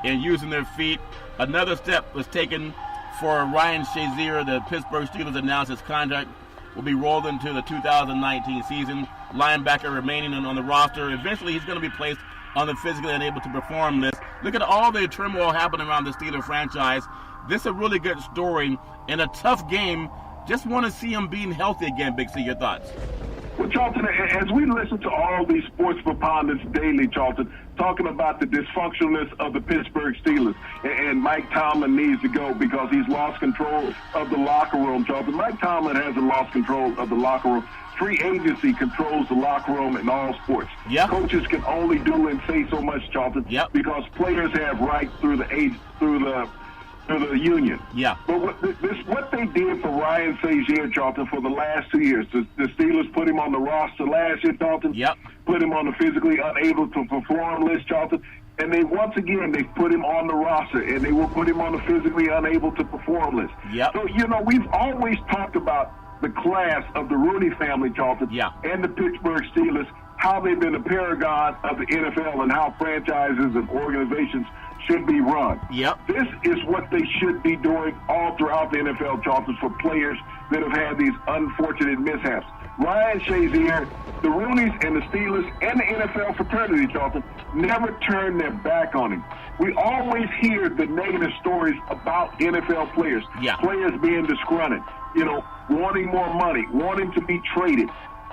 and using their feet, another step was taken for Ryan Shazier. The Pittsburgh Steelers announced his contract will be rolled into the 2019 season. Linebacker remaining on the roster. Eventually, he's going to be placed on the physically unable to perform list. Look at all the turmoil happening around the Steelers franchise. This is a really good story and a tough game. Just want to see him being healthy again, Big C. Your thoughts? Well, Charlton, as we listen to all these sports pundits daily, Charlton, talking about the dysfunctionalness of the Pittsburgh Steelers, and Mike Tomlin needs to go because he's lost control of the locker room, Charlton. Mike Tomlin hasn't lost control of the locker room. Free agency controls the locker room in all sports. Yep. Coaches can only do and say so much, Charlton, yep. because players have rights through the union. Yeah. But what they did for Ryan Shazier, Charlton, for the last 2 years, the Steelers put him on the roster last year, Charlton. Yep. Put him on the physically unable to perform list, Charlton. And they put him on the roster, and they will put him on the physically unable to perform list. Yep. So, we've always talked about the class of the Rooney family, Charlton, and the Pittsburgh Steelers, how they've been a paragon of the NFL and how franchises and organizations should be run. Yep. This is what they should be doing all throughout the NFL, Charlton, for players that have had these unfortunate mishaps. Ryan Shazier, the Rooneys and the Steelers and the NFL fraternity, Charlton, never turned their back on him. We always hear the negative stories about NFL players, players being disgruntled, wanting more money, wanting to be traded.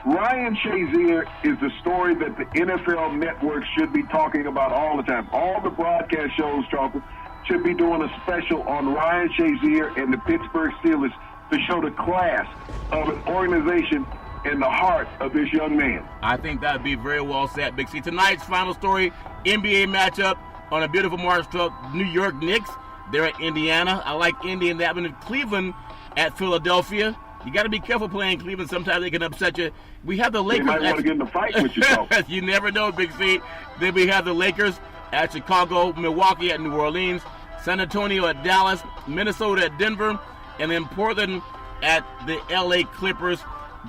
Ryan Shazier is the story that the NFL network should be talking about all the time. All the broadcast shows, Charlton, should be doing a special on Ryan Shazier and the Pittsburgh Steelers to show the class of an organization in the heart of this young man. I think that would be very well said, Big C. Tonight's final story, NBA matchup on a beautiful March 12th, New York Knicks. They're at Indiana. I like Indy and that one in Cleveland at Philadelphia. You got to be careful playing Cleveland. Sometimes they can upset you. We have the Lakers. They might want to get in a fight with yourself. You never know, Big C. Then we have the Lakers at Chicago, Milwaukee at New Orleans, San Antonio at Dallas, Minnesota at Denver, and then Portland at the L.A. Clippers.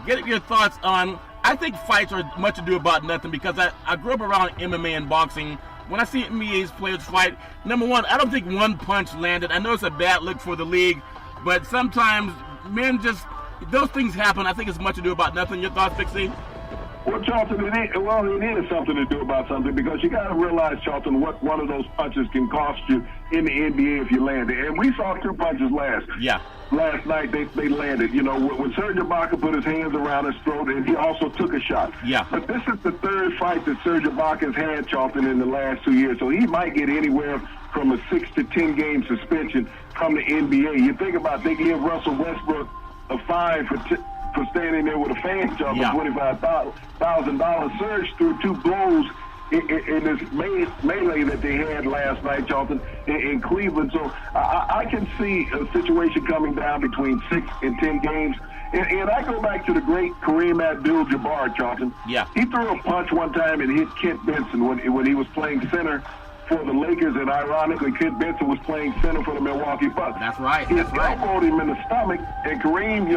Get your thoughts on, I think fights are much ado about nothing because I grew up around MMA and boxing. When I see NBA players fight, number one, I don't think one punch landed. I know it's a bad look for the league, but sometimes men just, those things happen. I think it's much ado about nothing. Your thoughts, Big C? Well, Charlton, it is something to do about something because you got to realize, Charlton, what one of those punches can cost you in the NBA if you land it. And we saw two punches last night. They landed. When Serge Ibaka put his hands around his throat, and he also took a shot. Yeah. But this is the third fight that Serge Ibaka's had, Charlton, in the last 2 years. So he might get anywhere from a 6 to 10 game suspension from the NBA. You think about they give Russell Westbrook a fine for standing there with a fan job of $25,000. Serge threw two blows in this melee that they had last night, Charlton, in Cleveland. So I can see a situation coming down between 6 and 10 games. And I go back to the great Kareem Abdul-Jabbar, Charlton. Yeah. He threw a punch one time and hit Kent Benson when he was playing center for the Lakers, and ironically, Kent Benson was playing center for the Milwaukee Bucks. That's right. He elbowed him in the stomach, and Kareem,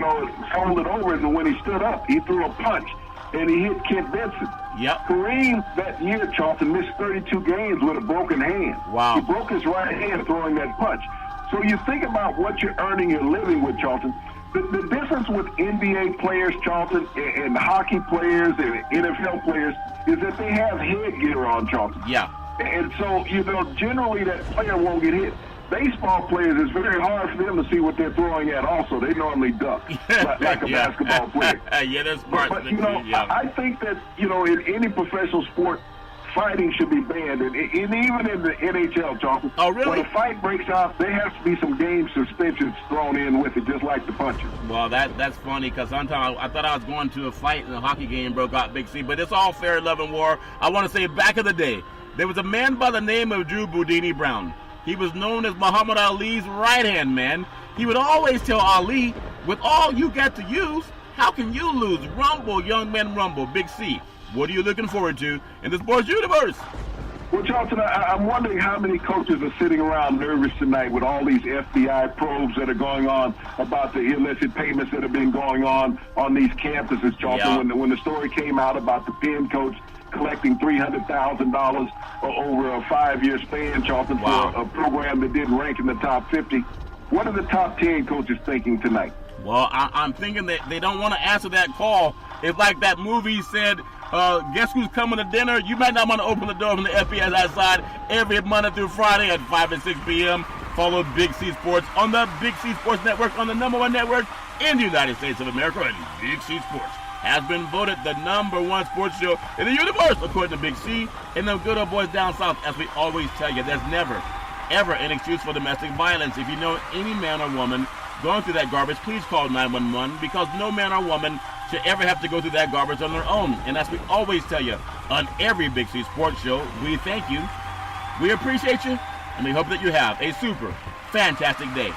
folded over, and when he stood up, he threw a punch, and he hit Kent Benson. Yep. Kareem, that year, Charlton, missed 32 games with a broken hand. Wow. He broke his right hand throwing that punch. So you think about what you're earning your living with, Charlton. The difference with NBA players, Charlton, and hockey players and NFL players is that they have headgear on, Charlton. Yeah. And so, generally that player won't get hit. Baseball players, it's very hard for them to see what they're throwing at also. They normally duck like a basketball player. Yeah, that's smart. But I think that, in any professional sport, fighting should be banned. And even in the NHL, Charlton. Oh, really? When a fight breaks out, there has to be some game suspensions thrown in with it, just like the punches. Well, that's funny because sometimes I thought I was going to a fight and the hockey game broke out, Big C. But it's all fair, love, and war. I want to say back in the day, there was a man by the name of Drew Boudini Brown. He was known as Muhammad Ali's right-hand man. He would always tell Ali, with all you got to use, how can you lose? Rumble, young man, rumble. Big C, what are you looking forward to in the sports universe? Well, Charlton, I'm wondering how many coaches are sitting around nervous tonight with all these FBI probes that are going on about the illicit payments that have been going on these campuses, Charlton. Yeah. When the story came out about the Penn coach collecting $300,000 over a 5-year span, Charlton, for a program that didn't rank in the top 50. What are the top 10 coaches thinking tonight? Well, I'm thinking that they don't want to answer that call. It's like that movie said, guess who's coming to dinner? You might not want to open the door from the FBI outside every Monday through Friday at 5 and 6 p.m. Follow Big C Sports on the Big C Sports Network, on the #1 network in the United States of America, and Big C Sports. has been voted the #1 sports show in the universe, according to Big C and them good old boys down south. As we always tell you, there's never, ever an excuse for domestic violence. If you know any man or woman going through that garbage, please call 911, because no man or woman should ever have to go through that garbage on their own. And as we always tell you on every Big C Sports Show, we thank you, we appreciate you, and we hope that you have a super fantastic day.